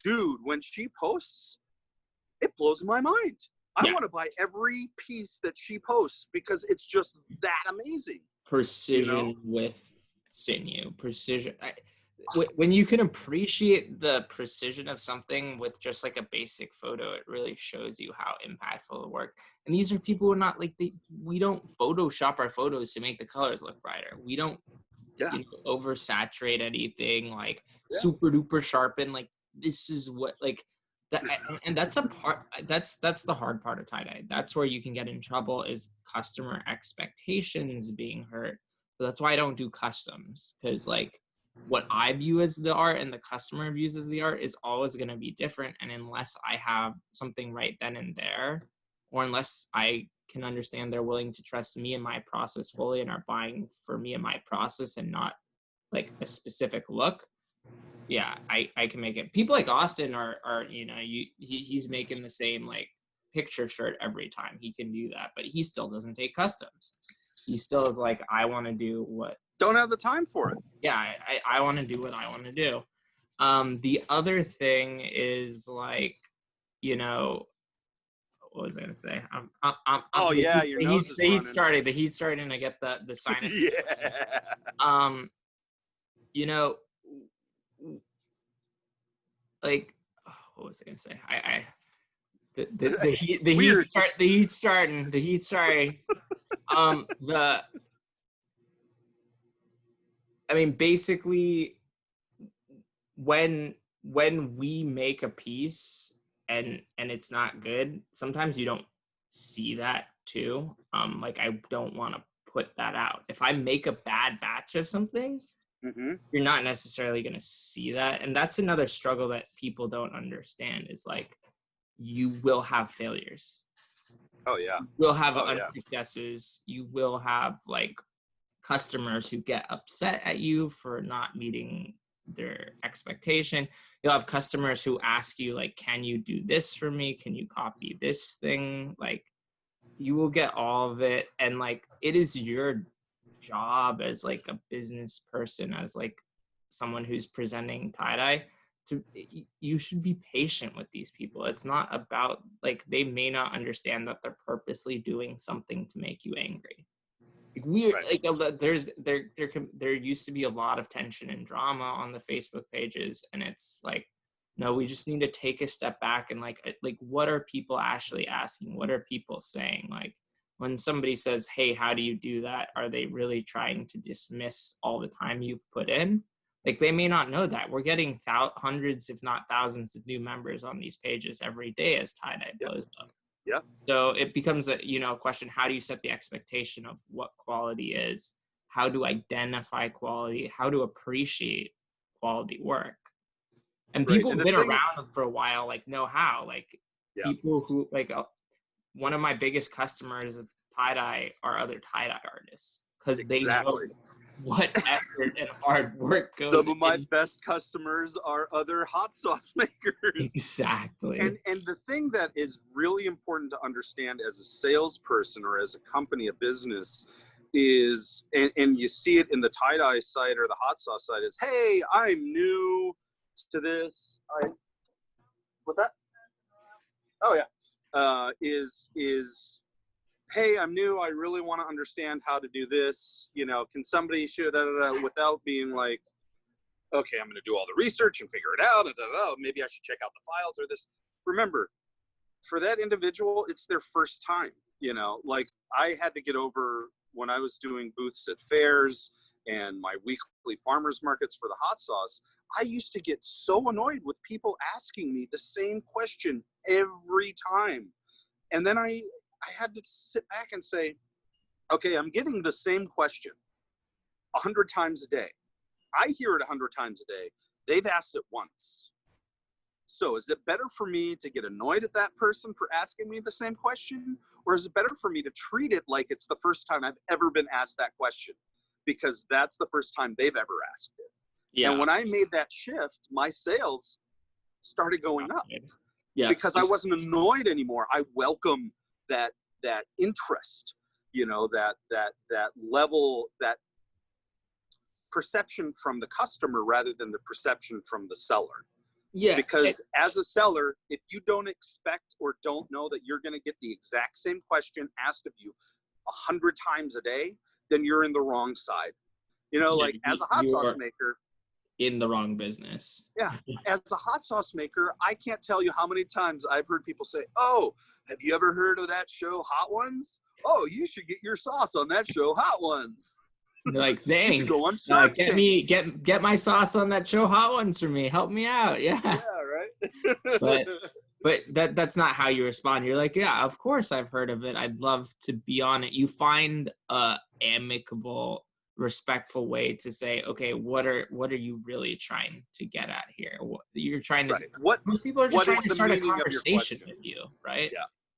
dude, when she posts, it blows my mind. I want to buy every piece that she posts because it's just that amazing. Precision, you know? With sinew, precision. When you can appreciate the precision of something with just like a basic photo, it really shows you how impactful the work. And these are people who are not like, we don't Photoshop our photos to make the colors look brighter. We don't you know, oversaturate anything, like super duper sharpen. Like, this is what, like, that, and that's a part, that's the hard part of tie-dye. That's where you can get in trouble, is customer expectations being hurt. So that's why I don't do customs, because like, what I view as the art and the customer views as the art is always going to be different. And unless I have something right then and there, or unless I can understand they're willing to trust me and my process fully and are buying for me and my process and not like a specific look, I can make it. People like Austin are you know, he's making the same like picture shirt every time. He can do that, but he still doesn't take customs. He still is like, I want to do what. Don't have the time for it. Yeah, I want to do what I want to do. The other thing is like, you know, what was I gonna say? Your nose is running. The heat started, and I get the sinus. You know, like, what was I gonna say? The heat's starting. I mean, basically, when we make a piece and it's not good, sometimes you don't see that too. Like, I don't want to put that out. If I make a bad batch of something, you're not necessarily going to see that. And that's another struggle that people don't understand, is like, you will have failures. Oh yeah. You will have unsuccesses. You will have like customers who get upset at you for not meeting their expectation. You'll have customers who ask you like, can you do this for me? Can you copy this thing? Like, you will get all of it. And like, it is your job as like a business person, as like someone who's presenting tie-dye, you should be patient with these people. It's not about like, they may not understand that they're purposely doing something to make you angry. Like, there used to be a lot of tension and drama on the Facebook pages, and it's like, no, we just need to take a step back and like what are people actually asking? What are people saying? Like, when somebody says, hey, how do you do that? Are they really trying to dismiss all the time you've put in? Like, they may not know that. We're getting hundreds, if not thousands, of new members on these pages every day as tie-dye blows up. Yeah. So it becomes a question. How do you set the expectation of what quality is? How to identify quality? How to appreciate quality work? And people who've been around for a while like know how. Like, people who like one of my biggest customers of tie-dye are other tie-dye artists, because they know what effort and hard work goes. Some of my best customers are other hot sauce makers. Exactly. And the thing that is really important to understand as a salesperson or as a company, a business, is, and you see it in the tie-dye site or the hot sauce site, is, hey, I'm new. to this, what's that? Oh yeah, is hey, I'm new. I really want to understand how to do this. You know, can somebody without being like, okay, I'm going to do all the research and figure it out. Maybe I should check out the files or this. Remember, for that individual, it's their first time. You know, like I had to get over when I was doing booths at fairs and my weekly farmers markets for the hot sauce. I used to get so annoyed with people asking me the same question every time. And then I had to sit back and say, okay, I'm getting the same question 100 times a day. I hear it 100 times a day. They've asked it once. So is it better for me to get annoyed at that person for asking me the same question? Or is it better for me to treat it like it's the first time I've ever been asked that question? Because that's the first time they've ever asked it. Yeah. And when I made that shift, my sales started going up. Yeah. Because I wasn't annoyed anymore. I welcome that interest, you know, that level, that perception from the customer rather than the perception from the seller. Yeah. Because as a seller, if you don't expect or don't know that you're going to get the exact same question asked of you 100 times a day, then you're in the wrong side. You know, like as a hot sauce maker, in the wrong business. Yeah. As a hot sauce maker, I can't tell you how many times I've heard people say, oh, have you ever heard of that show Hot Ones? Oh, you should get your sauce on that show Hot Ones. Like, thanks. Get my sauce on that show Hot Ones for me. Help me out. Yeah. Yeah, right. but that's not how you respond. You're like, yeah, of course I've heard of it. I'd love to be on it. You find a amicable, respectful way to say, okay, what are you really trying to get at here? You're trying to most people are just trying to start a conversation with you, right?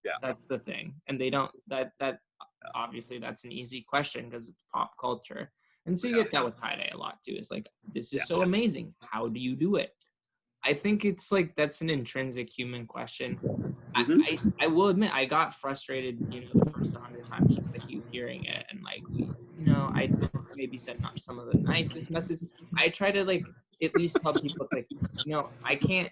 Yeah. That's the thing. And they don't that obviously that's an easy question because it's pop culture. And so you get that with tie-dye a lot too. It's like, this is so amazing. How do you do it? I think it's like, that's an intrinsic human question. Mm-hmm. I will admit, I got frustrated, you know, the first 100 times I keep hearing it. And like, you know, I maybe said not some of the nicest messages. I try to like, at least tell people like, you know, I can't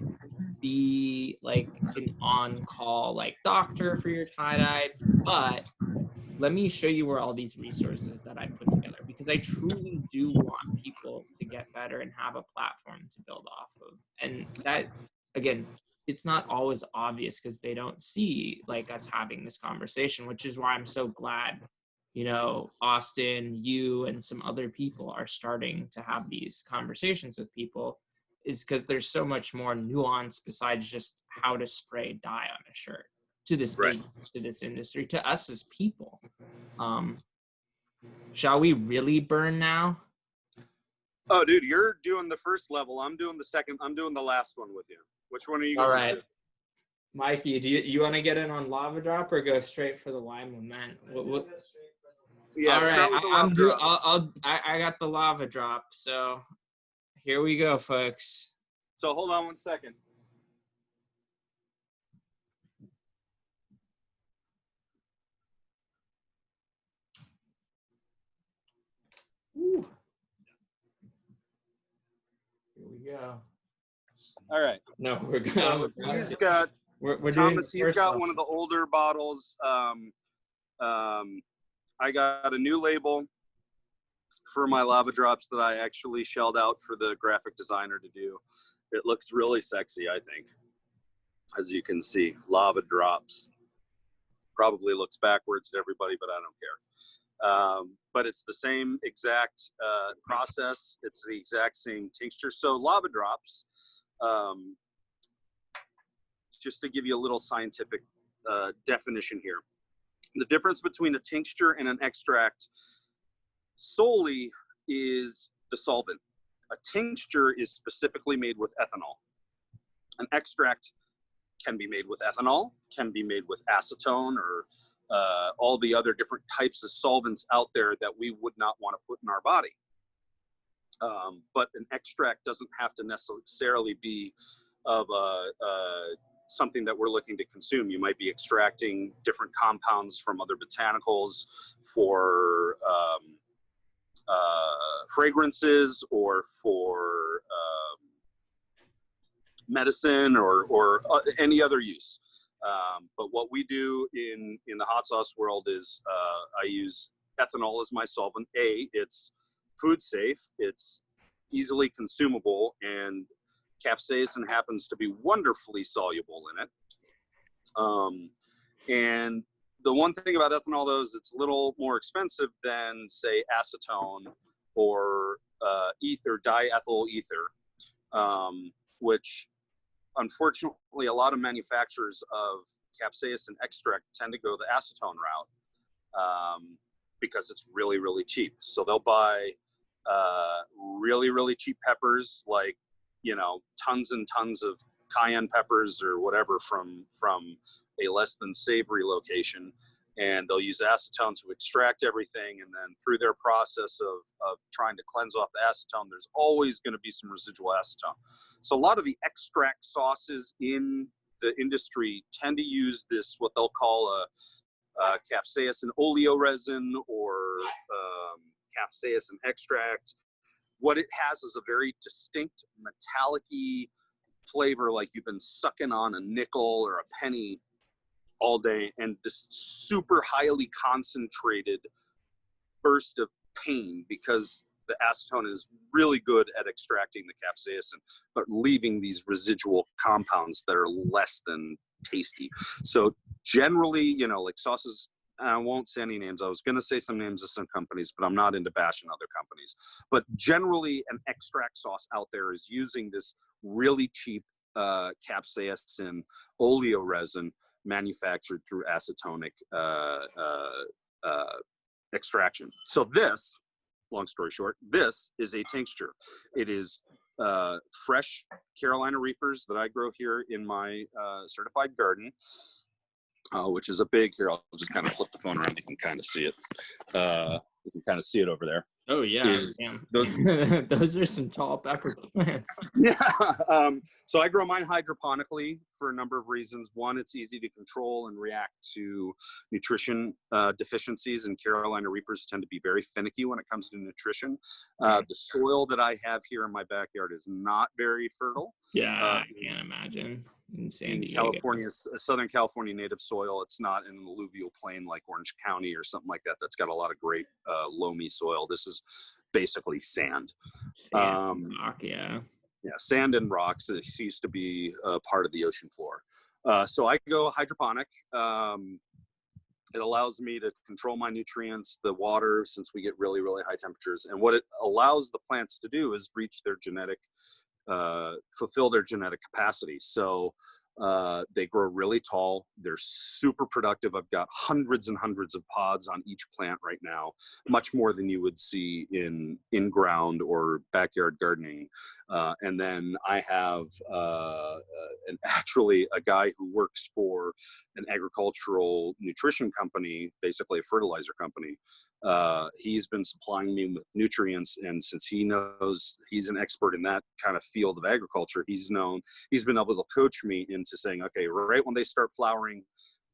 be like an on-call like doctor for your tie-dye, but let me show you where all these resources that I put together, because I truly do want people to get better and have a platform to build off of. And that, again, it's not always obvious because they don't see like us having this conversation, which is why I'm so glad, you know, Austin, you and some other people are starting to have these conversations with people, is because there's so much more nuance besides just how to spray dye on a shirt. To this business, to this industry, to us as people. Shall we really burn now? Oh, dude, you're doing the first level. I'm doing the second. I'm doing the last one with you. Which one are you going to? Mikey, do you want to get in on lava drop or go straight for the lime lament? Yeah, all right. I got the lava drop. So here we go, folks. So hold on 1 second. Ooh. Here we go. All right. No, we're good. So he's got. We're Thomas, you've got one of the older bottles. I got a new label for my lava drops that I actually shelled out for the graphic designer to do. It looks really sexy, I think. As you can see, lava drops. Probably looks backwards to everybody, but I don't care. But it's the same exact process. It's the exact same tincture. So lava drops, just to give you a little scientific definition here. The difference between a tincture and an extract solely is the solvent. A tincture is specifically made with ethanol. An extract can be made with ethanol, can be made with acetone, or all the other different types of solvents out there that we would not want to put in our body. But an extract doesn't have to necessarily be of something that we're looking to consume. You might be extracting different compounds from other botanicals for fragrances or for medicine or any other use. But what we do in the hot sauce world is I use ethanol as my solvent. It's food safe, it's easily consumable, and capsaicin happens to be wonderfully soluble in it. And the one thing about ethanol, though, is it's a little more expensive than, say, acetone or ether, diethyl ether, which unfortunately a lot of manufacturers of capsaicin extract tend to go the acetone route because it's really, really cheap. So they'll buy really, really cheap peppers, like, you know, tons and tons of cayenne peppers or whatever from a less than savory location, and they'll use acetone to extract everything, and then through their process of trying to cleanse off the acetone, there's always going to be some residual acetone. So a lot of the extract sauces in the industry tend to use this, what they'll call a capsaicin oleoresin or capsaicin extract. What it has is a very distinct metallic-y flavor, like you've been sucking on a nickel or a penny all day, and this super highly concentrated burst of pain, because the acetone is really good at extracting the capsaicin, but leaving these residual compounds that are less than tasty. So generally, you know, like sauces, I won't say any names. I was going to say some names of some companies, but I'm not into bashing other companies. But generally, an extract sauce out there is using this really cheap capsaicin oleoresin manufactured through acetonic extraction. So this, long story short, this is a tincture. It is fresh Carolina Reapers that I grow here in my certified garden, which is a big, here, I'll just kind of flip the phone around. You can kind of see it. You can kind of see it over there. Oh, yeah. Those are some tall pepper plants. Yeah. So I grow mine hydroponically for a number of reasons. One, it's easy to control and react to nutrition deficiencies, and Carolina Reapers tend to be very finicky when it comes to nutrition. The soil that I have here in my backyard is not very fertile. Yeah, I can't imagine. In San Diego. California, Southern California native soil. It's not in an alluvial plain like Orange County or something like that. That's got a lot of great loamy soil. This is basically sand. Rock, yeah. Yeah, sand and rocks. It used to be part of the ocean floor. So I go hydroponic. It allows me to control my nutrients, the water, since we get really, really high temperatures. And what it allows the plants to do is reach their genetic fulfill their genetic capacity. So they grow really tall. They're super productive. I've got hundreds and hundreds of pods on each plant right now, much more than you would see in ground or backyard gardening. And then I have actually a guy who works for an agricultural nutrition company, basically a fertilizer company. He's been supplying me with nutrients, and since he knows he's an expert in that kind of field of agriculture, he's been able to coach me into saying, okay, right when they start flowering,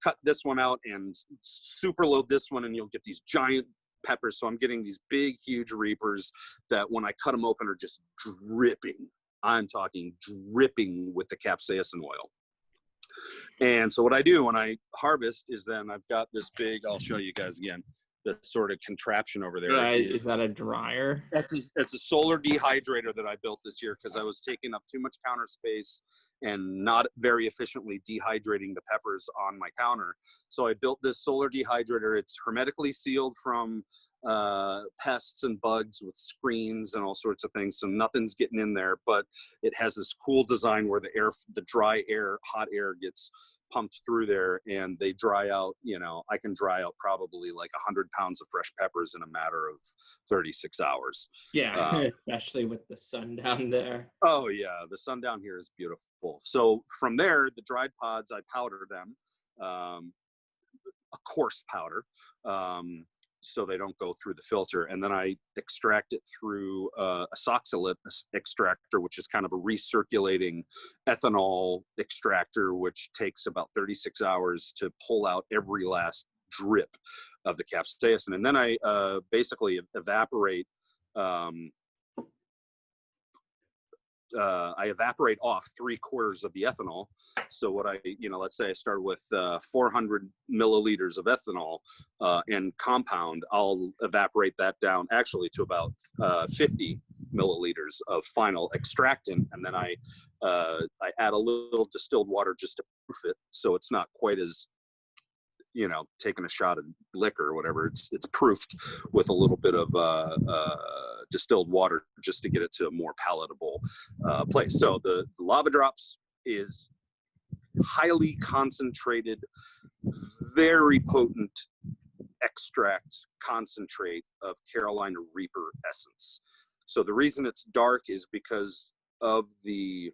cut this one out and super load this one, and you'll get these giant peppers. So I'm getting these big, huge reapers that when I cut them open are just dripping. I'm talking dripping with the capsaicin oil. And so what I do when I harvest is then I've got this big, I'll show you guys again, the sort of contraption over there. Right. Is that a dryer? It's a solar dehydrator that I built this year because I was taking up too much counter space and not very efficiently dehydrating the peppers on my counter. So I built this solar dehydrator. It's hermetically sealed from pests and bugs with screens and all sorts of things. So nothing's getting in there, but it has this cool design where the dry air, hot air gets pumped through there, and they dry out. I can dry out probably like 100 pounds of fresh peppers in a matter of 36 hours. Yeah, especially with the sun down there. Oh yeah, the sun down here is beautiful. So from there, the dried pods, I powder them, a coarse powder, so they don't go through the filter, and then I extract it through a soxylate extractor, which is kind of a recirculating ethanol extractor, which takes about 36 hours to pull out every last drip of the capsaicin. And then I basically evaporate I evaporate off 3/4 of the ethanol. So what let's say I start with 400 milliliters of ethanol and compound, I'll evaporate that down actually to about 50 milliliters of final extractant, and then I add a little distilled water just to proof it, so it's not quite as, taking a shot of liquor or whatever. It's proofed with a little bit of distilled water just to get it to a more palatable place. So the lava drops is highly concentrated, very potent extract concentrate of Carolina Reaper essence. So the reason it's dark is because of the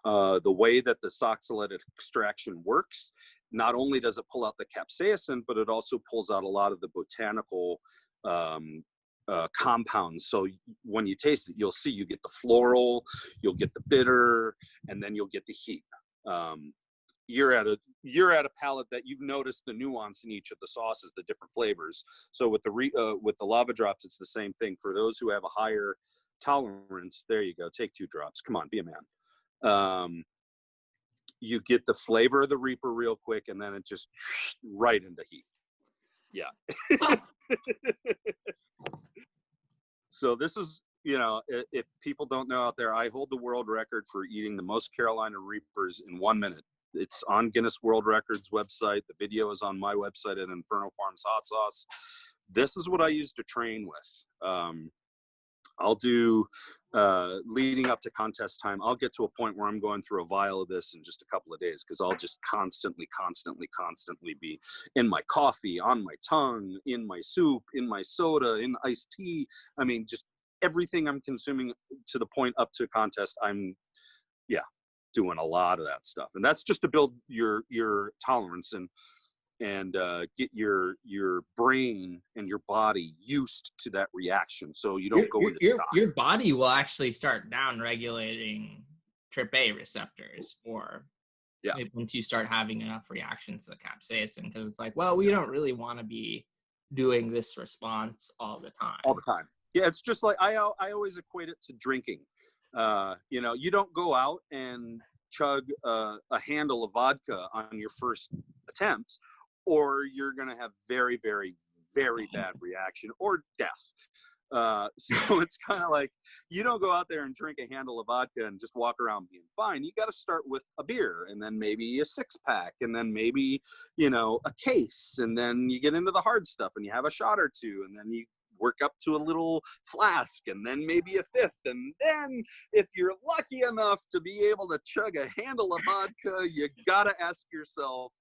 way that the oxalate extraction works. Not only does it pull out the capsaicin, but it also pulls out a lot of the botanical compounds. So when you taste it, you'll see you get the floral, you'll get the bitter, and then you'll get the heat. You're at a palate that you've noticed the nuance in each of the sauces, the different flavors. So with the lava drops, it's the same thing. For those who have a higher tolerance, there you go. Take 2 drops. Come on, be a man. You get the flavor of the Reaper real quick, and then it just right into heat. Yeah. So this is, if people don't know out there, I hold the world record for eating the most Carolina Reapers in 1 minute. It's on Guinness World Records website. The video is on my website at Inferno Farms Hot Sauce. This is what I use to train with. I'll do, leading up to contest time, I'll get to a point where I'm going through a vial of this in just a couple of days, because I'll just constantly be in my coffee, on my tongue, in my soup, in my soda, in iced tea. I mean, just everything I'm consuming to the point up to contest, I'm, doing a lot of that stuff. And that's just to build your tolerance and get your brain and your body used to that reaction, so you don't go into your body will actually start down regulating TRPA receptors once you start having enough reactions to the capsaicin, because it's like, well, we don't really want to be doing this response all the time. Yeah, it's just like I always equate it to drinking. You don't go out and chug a handle of vodka on your first attempt, or you're going to have very, very, very bad reaction or death. So it's kind of like, you don't go out there and drink a handle of vodka and just walk around being fine. You got to start with a beer, and then maybe a 6-pack, and then maybe, a case, and then you get into the hard stuff and you have a shot or two, and then you work up to a little flask, and then maybe a 5th, and then if you're lucky enough to be able to chug a handle of vodka, you gotta ask yourself,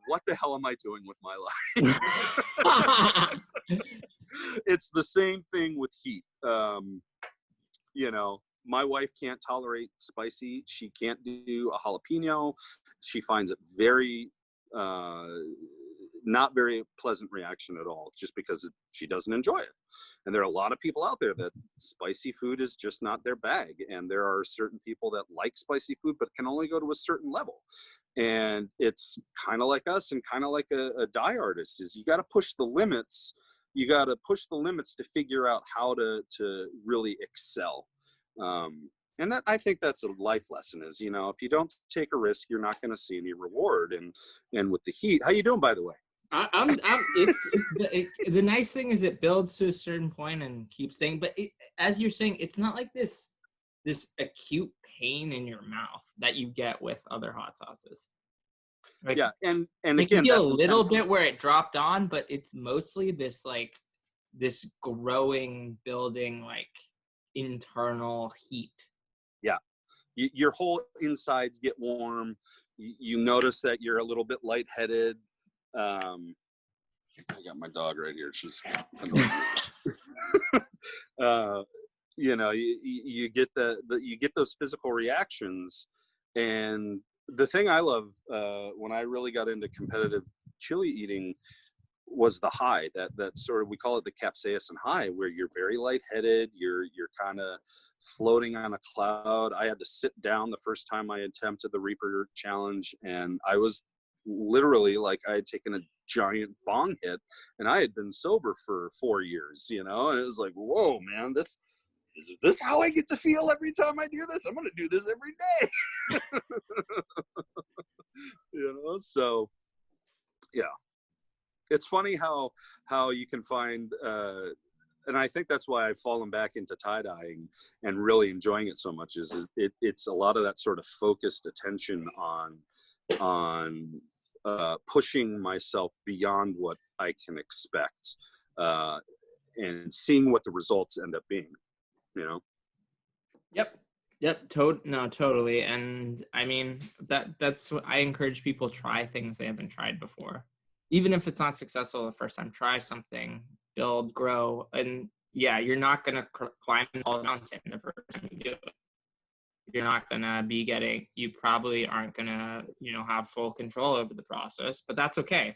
what the hell am I doing with my life? It's the same thing with heat. My wife can't tolerate spicy. She can't do a jalapeno. She finds it very not very pleasant reaction at all, just because she doesn't enjoy it. And there are a lot of people out there that spicy food is just not their bag. And there are certain people that like spicy food, but can only go to a certain level. And it's kind of like us, and kind of like a dye artist, is you got to push the limits. You got to push the limits to figure out how to really excel. And that, I think that's a life lesson, is, if you don't take a risk, you're not going to see any reward. And with the heat, how you doing, by the way? The nice thing is it builds to a certain point and keeps saying, but as you're saying, it's not like this acute pain in your mouth that you get with other hot sauces. Like, yeah, and again, you feel a little bit where it dropped on, but it's mostly this growing, building, internal heat. Yeah, your whole insides get warm. You notice that you're a little bit lightheaded. I got my dog right here. She's you get you get those physical reactions. And the thing I love when I really got into competitive chili eating was the high, that sort of, we call it the capsaicin high, where you're very lightheaded, you're kind of floating on a cloud. I had to sit down the first time I attempted the Reaper challenge, and I was literally like, I had taken a giant bong hit, and I had been sober for 4 years, and it was like, whoa, man, this is this how I get to feel every time I do this? I'm going to do this every day. You know, so yeah, it's funny how you can find, and I think that's why I've fallen back into tie-dyeing and really enjoying it so much, is it's a lot of that sort of focused attention on pushing myself beyond what I can expect, and seeing what the results end up being, you know? Yep. Totally. And I mean, that's what I encourage people, try things they haven't tried before. Even if it's not successful the first time, try something, build, grow. And yeah, you're not going to climb all the mountain the first time you do it. You're not going to be you probably aren't going to, have full control over the process, but that's okay.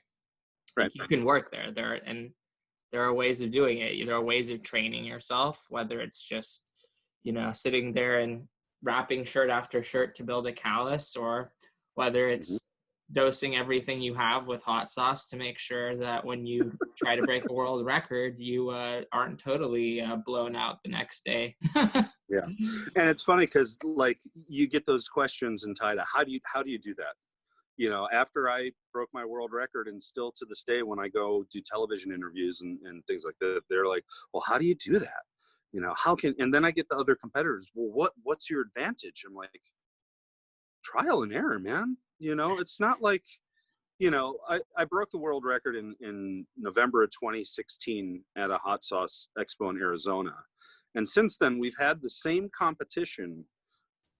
Right. You can work there. There are ways of doing it. There are ways of training yourself, whether it's just, sitting there and wrapping shirt after shirt to build a callus, or whether it's dosing everything you have with hot sauce to make sure that when you try to break a world record, you aren't totally blown out the next day. Yeah. And it's funny because like you get those questions in tie-dye. How do you do that? After I broke my world record, and still to this day, when I go do television interviews and things like that, they're like, well, how do you do that? And then I get the other competitors, well, what's your advantage? I'm like, trial and error, man. It's not like, I broke the world record in November of 2016 at a hot sauce expo in Arizona. And since then, we've had the same competition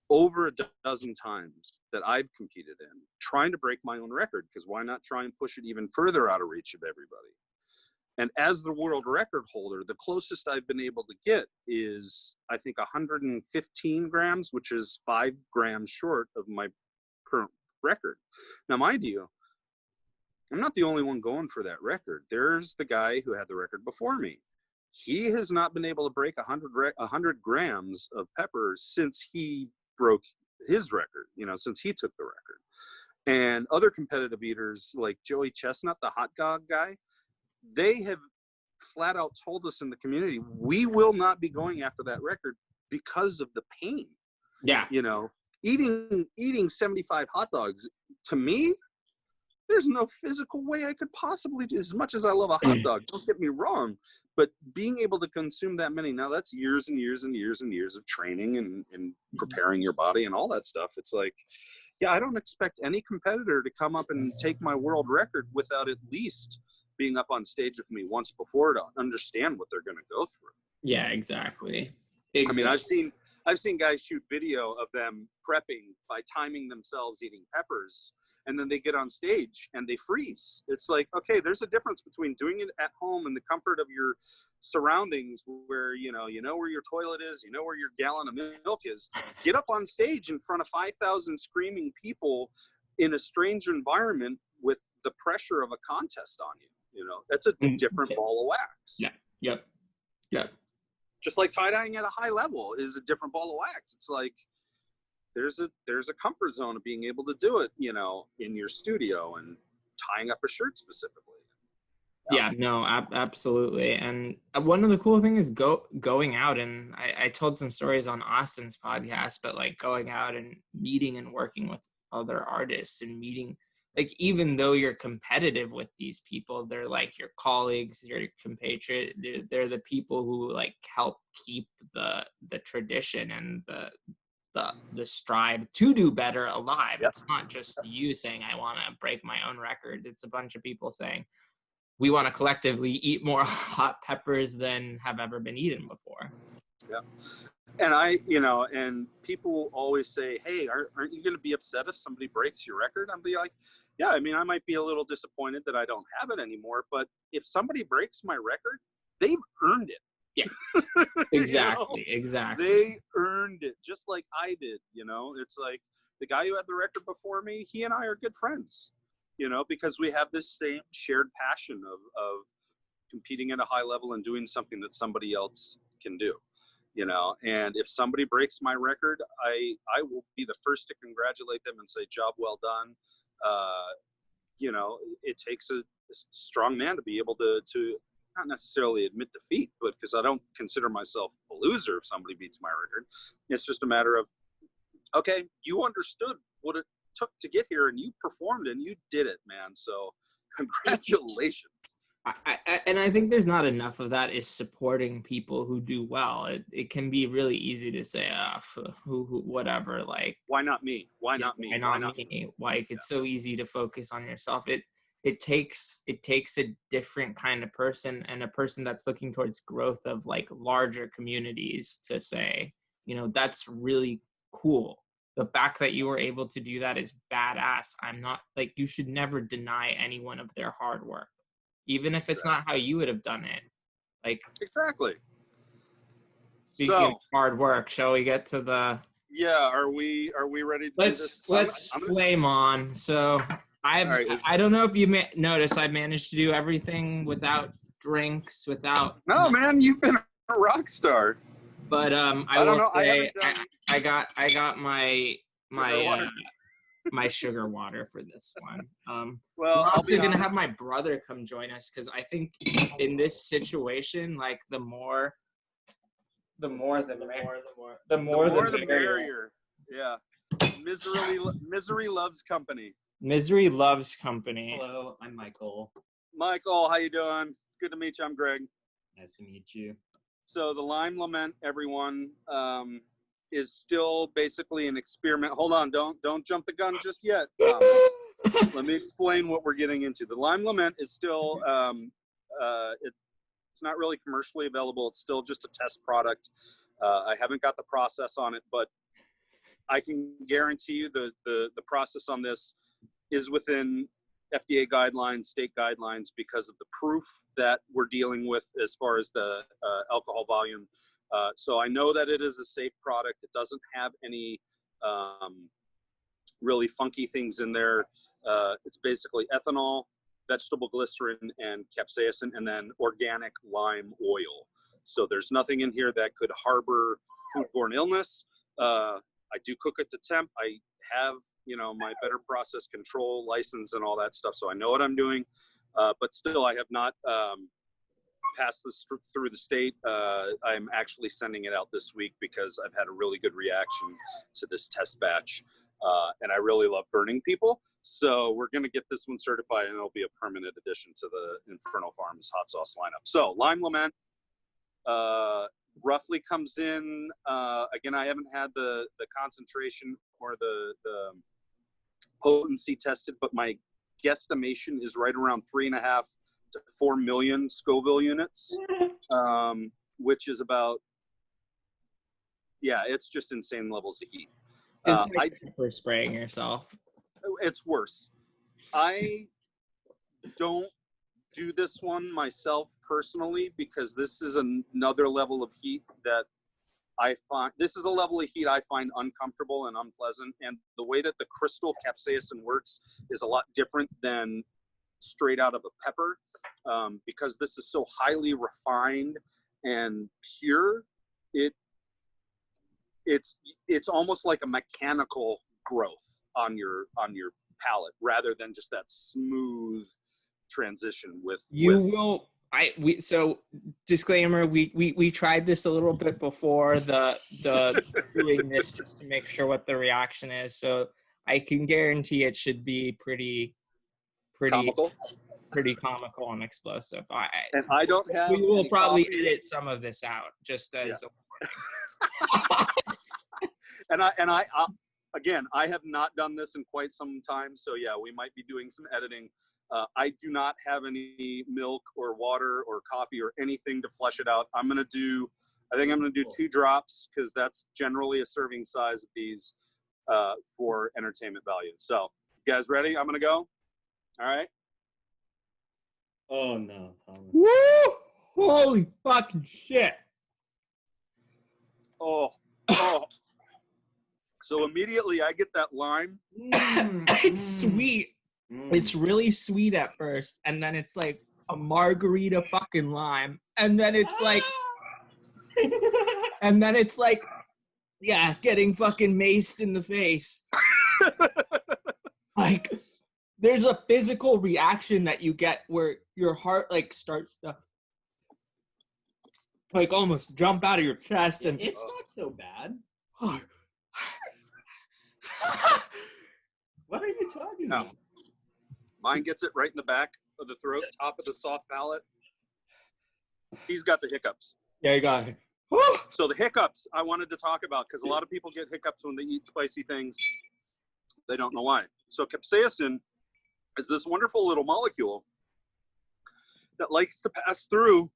over a dozen times that I've competed in, trying to break my own record, because why not try and push it even further out of reach of everybody? And as the world record holder, the closest I've been able to get is, I think, 115 grams, which is 5 grams short of my current record. Now, mind you, I'm not the only one going for that record. There's the guy who had the record before me. He has not been able to break 100 grams of peppers since he broke his record, since he took the record. And other competitive eaters like Joey Chestnut, the hot dog guy, they have flat out told us in the community, we will not be going after that record because of the pain. Yeah. Eating 75 hot dogs, to me, there's no physical way I could possibly do, as much as I love a hot dog, don't get me wrong, but being able to consume that many, now that's years and years and years and years of training and preparing your body and all that stuff. It's like, yeah, I don't expect any competitor to come up and take my world record without at least being up on stage with me once before to understand what they're going to go through. Yeah, exactly. I mean, I've seen guys shoot video of them prepping by timing themselves eating peppers, and then they get on stage and they freeze. It's like, okay, there's a difference between doing it at home in the comfort of your surroundings, where you know where your toilet is, where your gallon of milk is. Get up on stage in front of 5,000 screaming people in a strange environment with the pressure of a contest on you. That's a different ball of wax. Yeah. Yep. Just like tie-dyeing at a high level is a different ball of wax. It's like there's a comfort zone of being able to do it, in your studio and tying up a shirt specifically. Yeah, no, absolutely. And one of the cool things is going out, and I told some stories on Austin's podcast, but like going out and meeting and working with other artists and meeting, like, even though you're competitive with these people, they're like your colleagues, your compatriots. They're the people who like help keep the tradition and the strive to do better alive. Yep. It's not just you saying, I want to break my own record. It's a bunch of people saying, we want to collectively eat more hot peppers than have ever been eaten before. Yeah. And and people always say, hey, aren't you going to be upset if somebody breaks your record? I'll be like, yeah, I mean, I might be a little disappointed that I don't have it anymore, but if somebody breaks my record, they've earned it. Yeah, exactly. Exactly. They earned it just like I did. It's like the guy who had the record before me, he and I are good friends, because we have this same shared passion of competing at a high level and doing something that somebody else can do. And if somebody breaks my record, I will be the first to congratulate them and say, job well done. It takes a strong man to be able to not necessarily admit defeat, but because I don't consider myself a loser if somebody beats my record. It's just a matter of, okay, you understood what it took to get here, and you performed, and you did it, man. So congratulations. And I think there's not enough of that is supporting people who do well. It can be really easy to say, who whatever, like, why not me? Why not me? Why not me? Like, it's so easy to focus on yourself. It takes a different kind of person, and a person that's looking towards growth of like larger communities, to say, you know, that's really cool. The fact that you were able to do that is badass. I'm not like, you should never deny anyone of their hard work, even if it's not how you would have done it. Like, exactly. Speaking of hard work, shall we get to the? Yeah, are we ready to let's flame on. So I don't know if you noticed, I managed to do everything without drinks, without. No, man, you've been a rock star. But I will say I got my my sugar water for this one. Well, I'm also gonna have my brother come join us, because I think in this situation, like the more the merrier. Yeah. Misery loves company. Misery loves company. Hello, I'm Michael. Michael, how you doing? Good to meet you. I'm Greg. Nice to meet you. So the Lime Lament, everyone, is still basically an experiment. Hold on, don't jump the gun just yet, Thomas. Let me explain what we're getting into. The Lime Lament is still, it's not really commercially available. It's still just a test product. I haven't got the process on it, but I can guarantee you the process on this is within FDA guidelines, state guidelines, because of the proof that we're dealing with as far as the alcohol volume. So I know that it is a safe product. It doesn't have any really funky things in there. It's basically ethanol, vegetable glycerin, and capsaicin, and then organic lime oil. So there's nothing in here that could harbor foodborne illness. I do cook it to temp. I have, my better process control license and all that stuff. So I know what I'm doing, but still I have not passed this through the state. I'm actually sending it out this week because I've had a really good reaction to this test batch. And I really love burning people. So we're going to get this one certified, and it'll be a permanent addition to the Inferno Farms hot sauce lineup. So Lime Lament roughly comes in, again, I haven't had the concentration or the potency tested, but my guesstimation is right around 3.5 to 4 million Scoville units, which is about, it's just insane levels of heat. It's like pepper spraying yourself. It's worse. I don't do this one myself personally, because this is another level of heat that I find, this is a level of heat I find uncomfortable and unpleasant. And the way that the crystal capsaicin works is a lot different than straight out of a pepper, because this is so highly refined and pure. It's almost like a mechanical growth on your palate, rather than just that smooth transition so disclaimer, we tried this a little bit before the doing this, just to make sure what the reaction is. So I can guarantee it should be pretty comical and explosive. And I don't have. We will probably edit some of this out, just as. And I again, I have not done this in quite some time, so yeah, we might be doing some editing. I do not have any milk or water or coffee or anything to flush it out. I think I'm gonna do 2 drops, because that's generally a serving size of these for entertainment value. So, you guys ready? I'm gonna go. All right. Oh no, Thomas. Woo! Holy fucking shit! Oh. So immediately I get that lime. It's sweet. It's really sweet at first, and then it's like a margarita fucking lime, and then it's like, getting fucking maced in the face. Like, there's a physical reaction that you get where your heart like starts to like almost jump out of your chest. And It's not so bad. What are you talking No. about? Mine gets it right in the back of the throat, top of the soft palate. He's got the hiccups. yeah, you got it. So the hiccups I wanted to talk about, because a lot of people get hiccups when they eat spicy things. They don't know why. So capsaicin is this wonderful little molecule that likes to pass through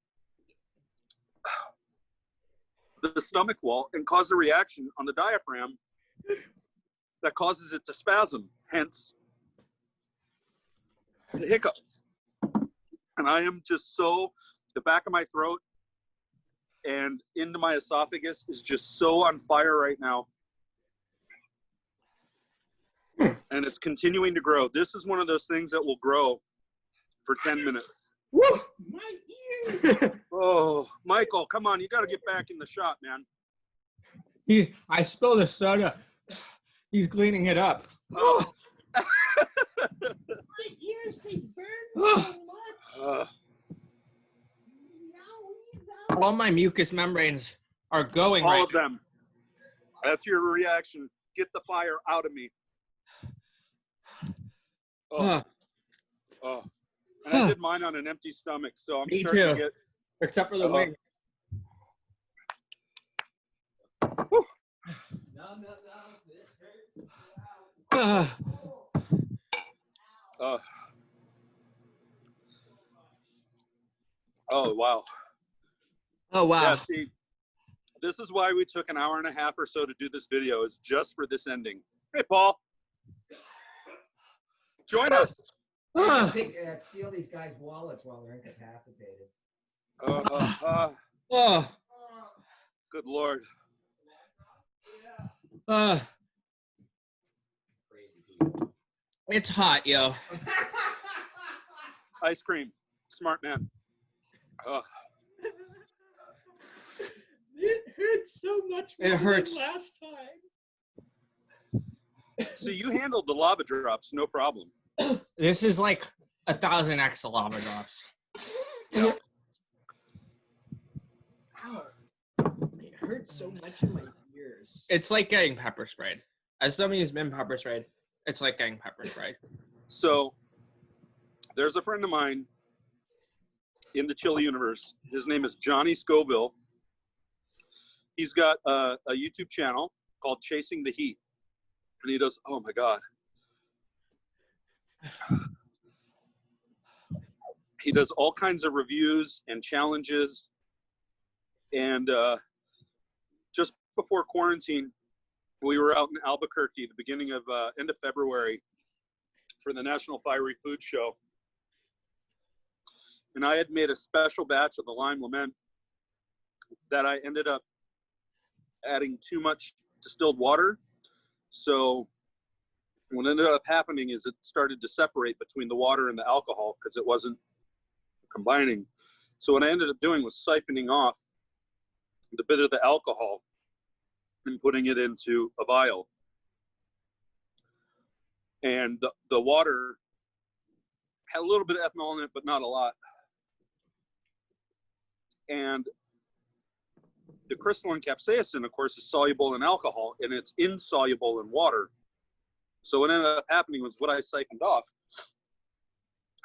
the stomach wall and cause a reaction on the diaphragm that causes it to spasm, hence the hiccups. And I am just so, the back of my throat and into my esophagus is just so on fire right now. And it's continuing to grow. This is one of those things that will grow for 10 minutes. Woo! My ears. Oh, Michael, come on. You got to get back in the shot, man. I spilled the soda. He's cleaning it up. Oh. My ears, they burn so much. All my mucous membranes are going All right of them. That's your reaction. Get the fire out of me. Oh. Oh. And I did mine on an empty stomach, so I'm Me starting too. to get. except for the wing. No, this hurts. Oh, wow. Oh, wow. Yeah, see, this is why we took an hour and a half or so to do this video, is just for this ending. Hey, Paul. Join us. Steal these guys' wallets while they're incapacitated. Oh, Good Lord. Crazy people. it's hot, yo. Ice cream. Smart man. It hurts so much It more hurts. than last time. So you handled the lava drops, no problem. This is like 1,000x lava drops. Yeah. Ow. It hurts so much in my ears. It's like getting pepper sprayed. As somebody who's been pepper sprayed, it's like getting pepper sprayed. So there's a friend of mine in the chili universe. His name is Johnny Scoville. He's got a YouTube channel called Chasing the Heat. And he does, oh my God. He does all kinds of reviews and challenges. And just before quarantine, we were out in Albuquerque, the beginning of end of February, for the National Fiery Food Show. And I had made a special batch of the lime lament that I ended up adding too much distilled water. So what ended up happening is it started to separate between the water and the alcohol because it wasn't combining. So what I ended up doing was siphoning off the bit of the alcohol and putting it into a vial. And the water had a little bit of ethanol in it, but not a lot. And the crystalline capsaicin, of course, is soluble in alcohol, and it's insoluble in water. So what ended up happening was what I siphoned off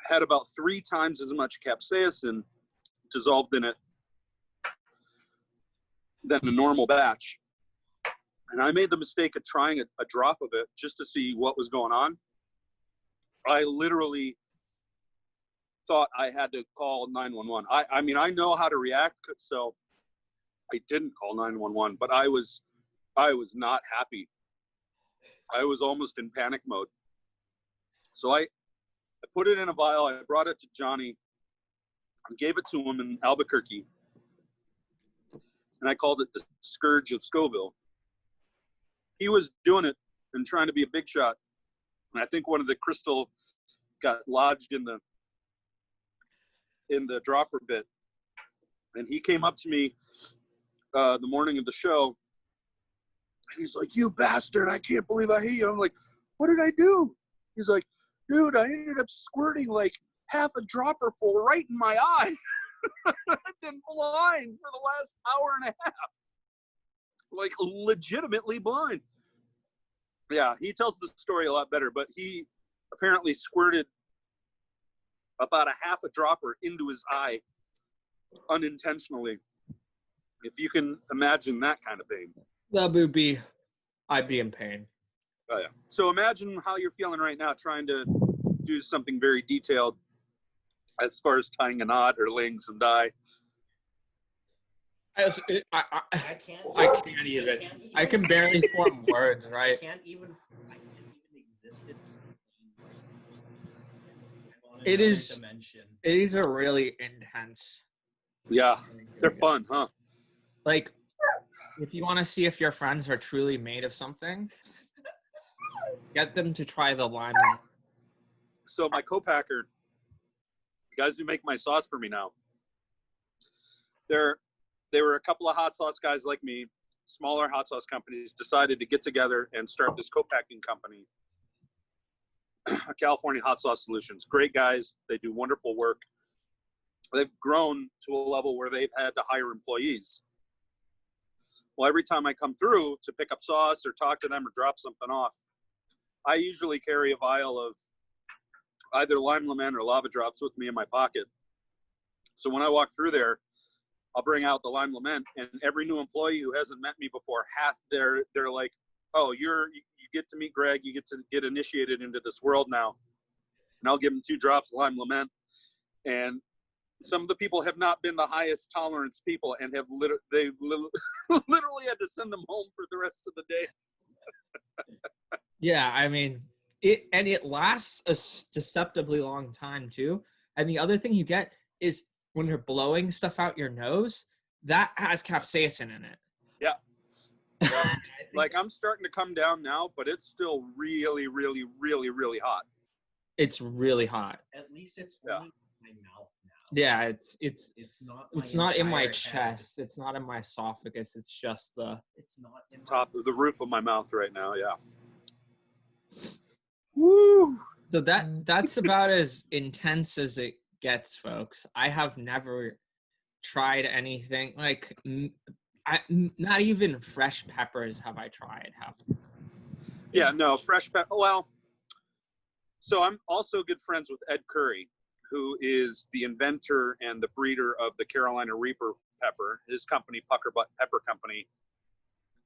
had about 3 times as much capsaicin dissolved in it than a normal batch. And I made the mistake of trying a drop of it just to see what was going on. I literally thought I had to call 911. I mean, I know how to react, so I didn't call 911, but I was not happy. I was almost in panic mode. So I put it in a vial. I brought it to Johnny and gave it to him in Albuquerque. And I called it the Scourge of Scoville. He was doing it and trying to be a big shot. And I think one of the crystal got lodged in the dropper bit. And he came up to me the morning of the show. And he's like, "You bastard, I can't believe I hate you." I'm like, "What did I do?" He's like, "Dude, I ended up squirting like half a dropper full right in my eye." I've been blind for the last hour and a half. Like, legitimately blind. Yeah, he tells the story a lot better, but he apparently squirted about a half a dropper into his eye unintentionally. If you can imagine that kind of pain. That would be, I'd be in pain. Oh, yeah. So imagine how you're feeling right now trying to do something very detailed as far as tying a knot or laying some dye. I can't even. I can barely form words, right? I can't even exist in It is. dimension. These are really intense. Yeah, they're fun, huh? Like, if you want to see if your friends are truly made of something, get them to try the lime. So my co-packer, the guys who make my sauce for me now, they were a couple of hot sauce guys like me, smaller hot sauce companies, decided to get together and start this co-packing company, California Hot Sauce Solutions. Great guys. They do wonderful work. They've grown to a level where they've had to hire employees. Well, every time I come through to pick up sauce or talk to them or drop something off, I usually carry a vial of either lime lemon or lava drops with me in my pocket. So when I walk through there, I'll bring out the lime lemon, and every new employee who hasn't met me before, they're like, "Oh, you get to meet Greg. You get to get initiated into this world now." And I'll give them 2 drops of lime lemon. And some of the people have not been the highest tolerance people and have literally had to send them home for the rest of the day. Yeah, I mean, it lasts a deceptively long time too. And the other thing you get is when you're blowing stuff out your nose, that has capsaicin in it. Yeah. Like, I'm starting to come down now, but it's still really, really, really, really hot. It's really hot. At least it's only in my mouth now. Yeah, it's not in my entire chest. head. It's not in my esophagus. It's just the It's not in Top of the roof of my mouth right now. Yeah. Woo. So that's about as intense as it gets, folks. I have never tried anything like not even fresh peppers have I tried. Yeah, no, fresh pepper. Well, so I'm also good friends with Ed Curry, who is the inventor and the breeder of the Carolina Reaper pepper. His company, Pucker Butt Pepper Company,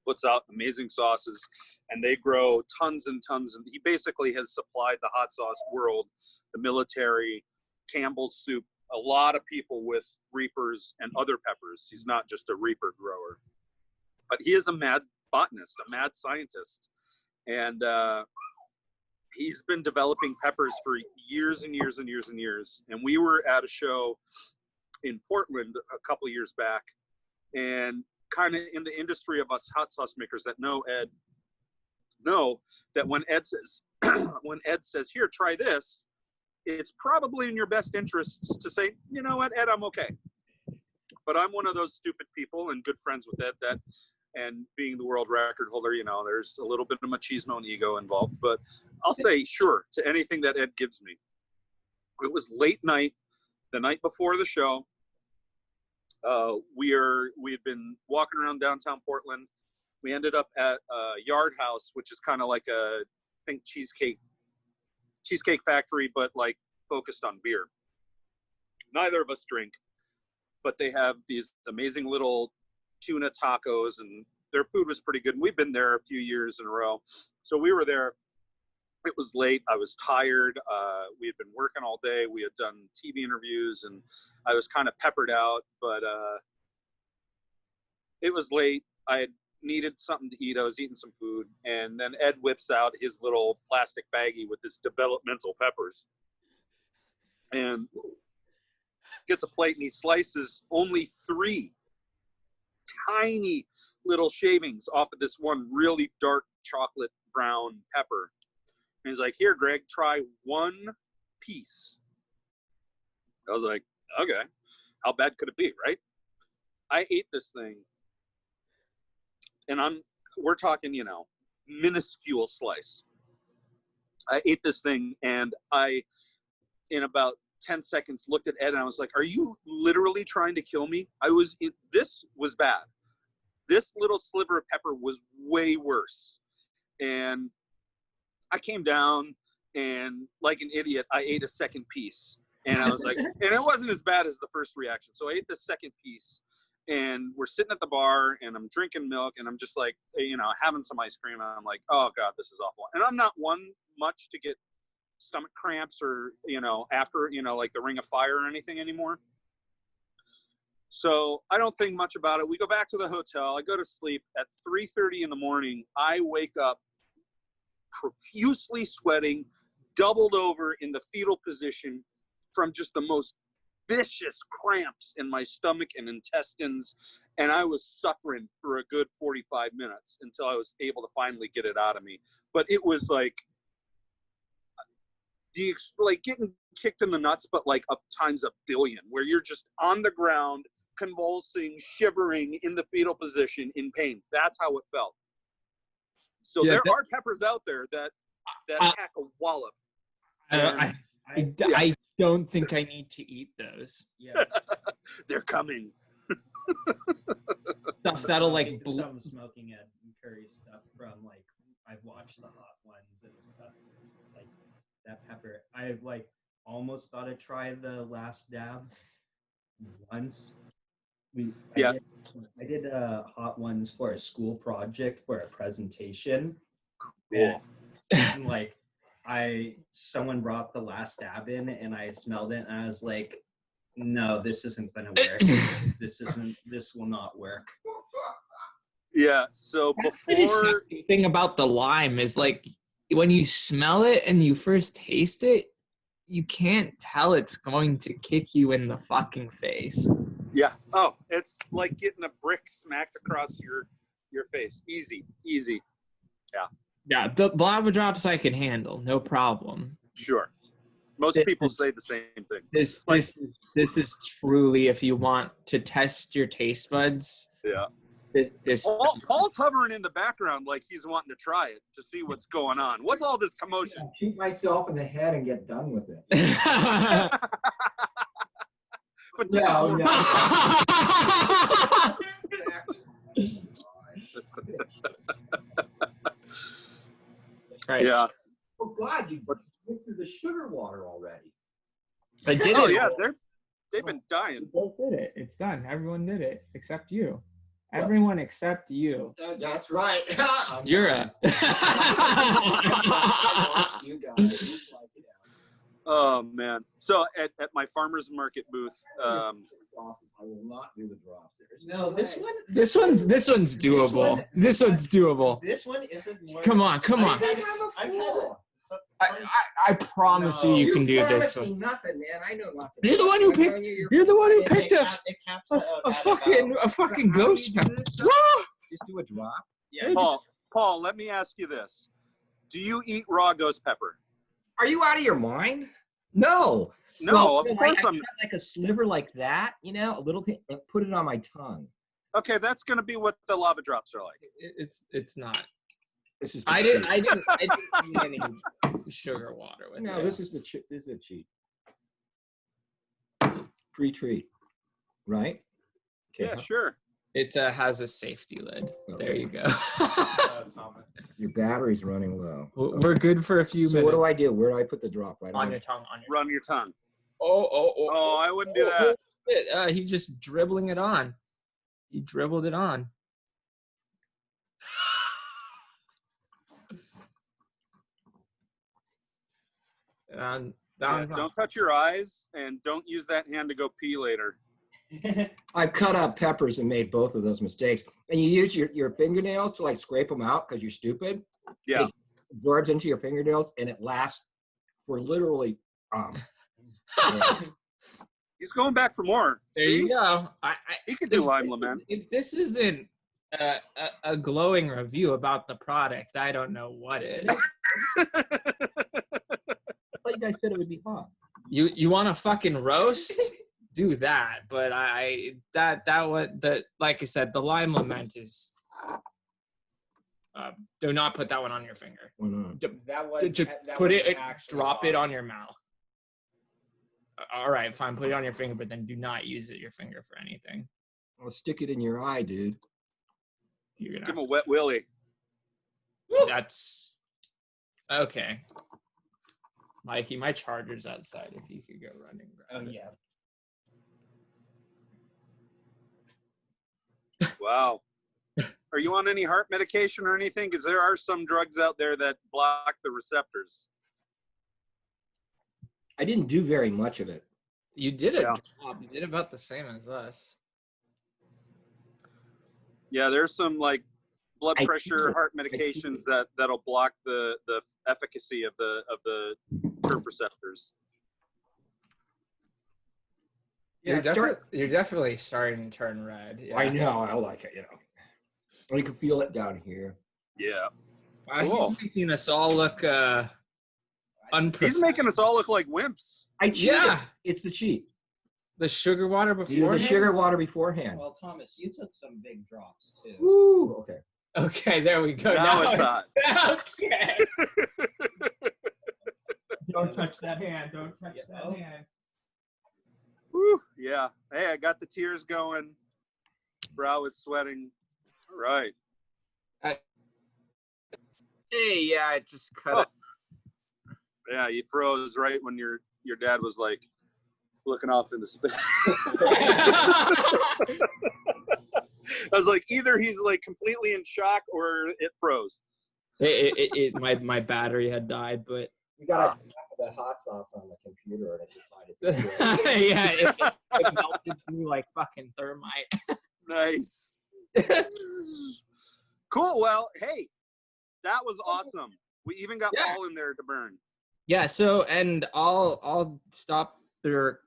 puts out amazing sauces, and they grow tons and tons. And he basically has supplied the hot sauce world, the military, Campbell's Soup, a lot of people with Reapers and other peppers. He's not just a Reaper grower, but he is a mad botanist, a mad scientist. And he's been developing peppers for years and years and years and years. And we were at a show in Portland a couple of years back, and kind of in the industry of us hot sauce makers that know Ed, know that when Ed says, "Here, try this," it's probably in your best interests to say, "You know what, Ed, I'm okay." But I'm one of those stupid people, and good friends with Ed, and being the world record holder, there's a little bit of machismo and ego involved, but I'll say sure to anything that Ed gives me. It was late night, the night before the show. We had been walking around downtown Portland. We ended up at Yard House, which is kind of like cheesecake factory, but like focused on beer. Neither of us drink, but they have these amazing little tuna tacos, and their food was pretty good. And we've been there a few years in a row. So we were there. It was late. I was tired. We had been working all day. We had done TV interviews, and I was kind of peppered out, but it was late. I had needed something to eat. I was eating some food, and then Ed whips out his little plastic baggie with his developmental peppers and gets a plate, and he slices only 3 tiny little shavings off of this one really dark chocolate brown pepper. And he's like, "Here, Greg, try 1 piece." I was like, okay, how bad could it be, right? I ate this thing, and we're talking, minuscule slice. I ate this thing, and in about 10 seconds, looked at Ed, and I was like, are you literally trying to kill me? This was bad. This little sliver of pepper was way worse. And I came down, and like an idiot, I ate a second piece. And I was like, and it wasn't as bad as the first reaction. So I ate the second piece, and we're sitting at the bar, and I'm drinking milk, and I'm just like, having some ice cream. And I'm like, oh God, this is awful. And I'm not one much to get stomach cramps or, after, like the Ring of Fire or anything anymore. So I don't think much about it. We go back to the hotel. I go to sleep. At 3:30 in the morning, I wake up profusely sweating, doubled over in the fetal position from just the most vicious cramps in my stomach and intestines. And I was suffering for a good 45 minutes until I was able to finally get it out of me. But it was like getting kicked in the nuts, but like up times a billion, where you're just on the ground, convulsing, shivering in the fetal position in pain. That's how it felt. So there are peppers out there that pack a wallop. I don't think I need to eat those. Yeah. They're coming. Stuff that'll some smoking Ed and Curry stuff from I've watched the hot ones and stuff like that pepper. I've almost got to try the last dab once. I did hot ones for a school project for a presentation. Cool. And someone brought the last dab in, and I smelled it, and I was like, no, this isn't gonna work. This will not work. Yeah. So The thing about the lime is when you smell it and you first taste it, you can't tell it's going to kick you in the fucking face. Yeah. Oh, it's like getting a brick smacked across your face. Easy. Yeah. Yeah, the lava drops I can handle, no problem. Sure. Most people say the same thing. This is truly, if you want to test your taste buds. Yeah. This Paul's hovering in the background like he's wanting to try it to see what's going on. What's all this commotion? I'll shoot myself in the head and get done with it. But No. Right. Yeah. Oh God, you went through the sugar water already. I did it. Oh yeah, they've been dying. We both did it. It's done. Everyone did it except you. Everyone except you. That's right. You're a. I watched you guys. Oh man! So at my farmers market booth, Sauces. I will not do the drops. No, this one. This one's doable. This one's doable. This one isn't more. Come on. I promise you can do this one. Nothing, man. I know nothing. You're the one who picked. You're the one who picked a fucking ghost pepper. Just do a drop. Yeah. Paul, let me ask you this: do you eat raw ghost pepper? Are you out of your mind? No. No, of course I'm. Like a sliver like that, a little thing, and put it on my tongue. Okay, that's gonna be what the lava drops are like. It's not. This is. I didn't need any sugar water with it. No, this is a cheat. Pre-treat, right? Okay. Yeah, sure. It has a safety lid. Okay. There you go. Your battery's running low. We're good for a few So minutes. what do I do? Where do I put the drop? Right on your tongue. Run your tongue. Oh, I wouldn't do that. He just dribbling it on. He dribbled it on. Don't touch your eyes, and don't use that hand to go pee later. I've cut up peppers and made both of those mistakes. And you use your fingernails to scrape them out because you're stupid. Yeah. It absorbs into your fingernails and it lasts for literally. He's going back for more. There you go. He could do lime lament. If this isn't a glowing review about the product, I don't know what is. I thought you guys said it would be hot. You want a fucking roast? Do that, but like I said, the lime lament is. Do not put that one on your finger. Why not? Drop it on your mouth. All right, fine. Put it on your finger, but then do not use your finger for anything. I'll stick it in your eye, dude. You're gonna Give him a wet willy. That's okay. Mikey, my charger's outside. If you could go running. Oh yeah. Wow. Are you on any heart medication or anything? Because there are some drugs out there that block the receptors. I didn't do very much of it. You did it. Yeah. You did about the same as us. Yeah, there's some like blood I pressure, feel it. heart medications that'll block the efficacy of the TERP receptors. Yeah, You're definitely starting to turn red. Yeah. I know. I like it. You can feel it down here. Yeah. Wow, Cool. He's making us all look unprofessional. He's making us all look like wimps. I cheated. Yeah. It's the cheat. The sugar water before. The sugar water beforehand. Well, Thomas, you took some big drops too. Woo. Okay. Okay, there we go. Now it's hot. Okay. Don't touch that hand. Don't touch that hand. Woo. Yeah. Hey, I got the tears going. Brow is sweating. All right. Hey, yeah, I just cut it. Yeah, you froze right when your dad was like looking off in the space. I was like, either he's like completely in shock or it froze. My battery had died, but You got the hot sauce on the computer and it decided. yeah, it melted through like fucking thermite. Nice. Cool. Well, hey, that was awesome. We even got Paul in there to burn. Yeah. So, and I'll stop the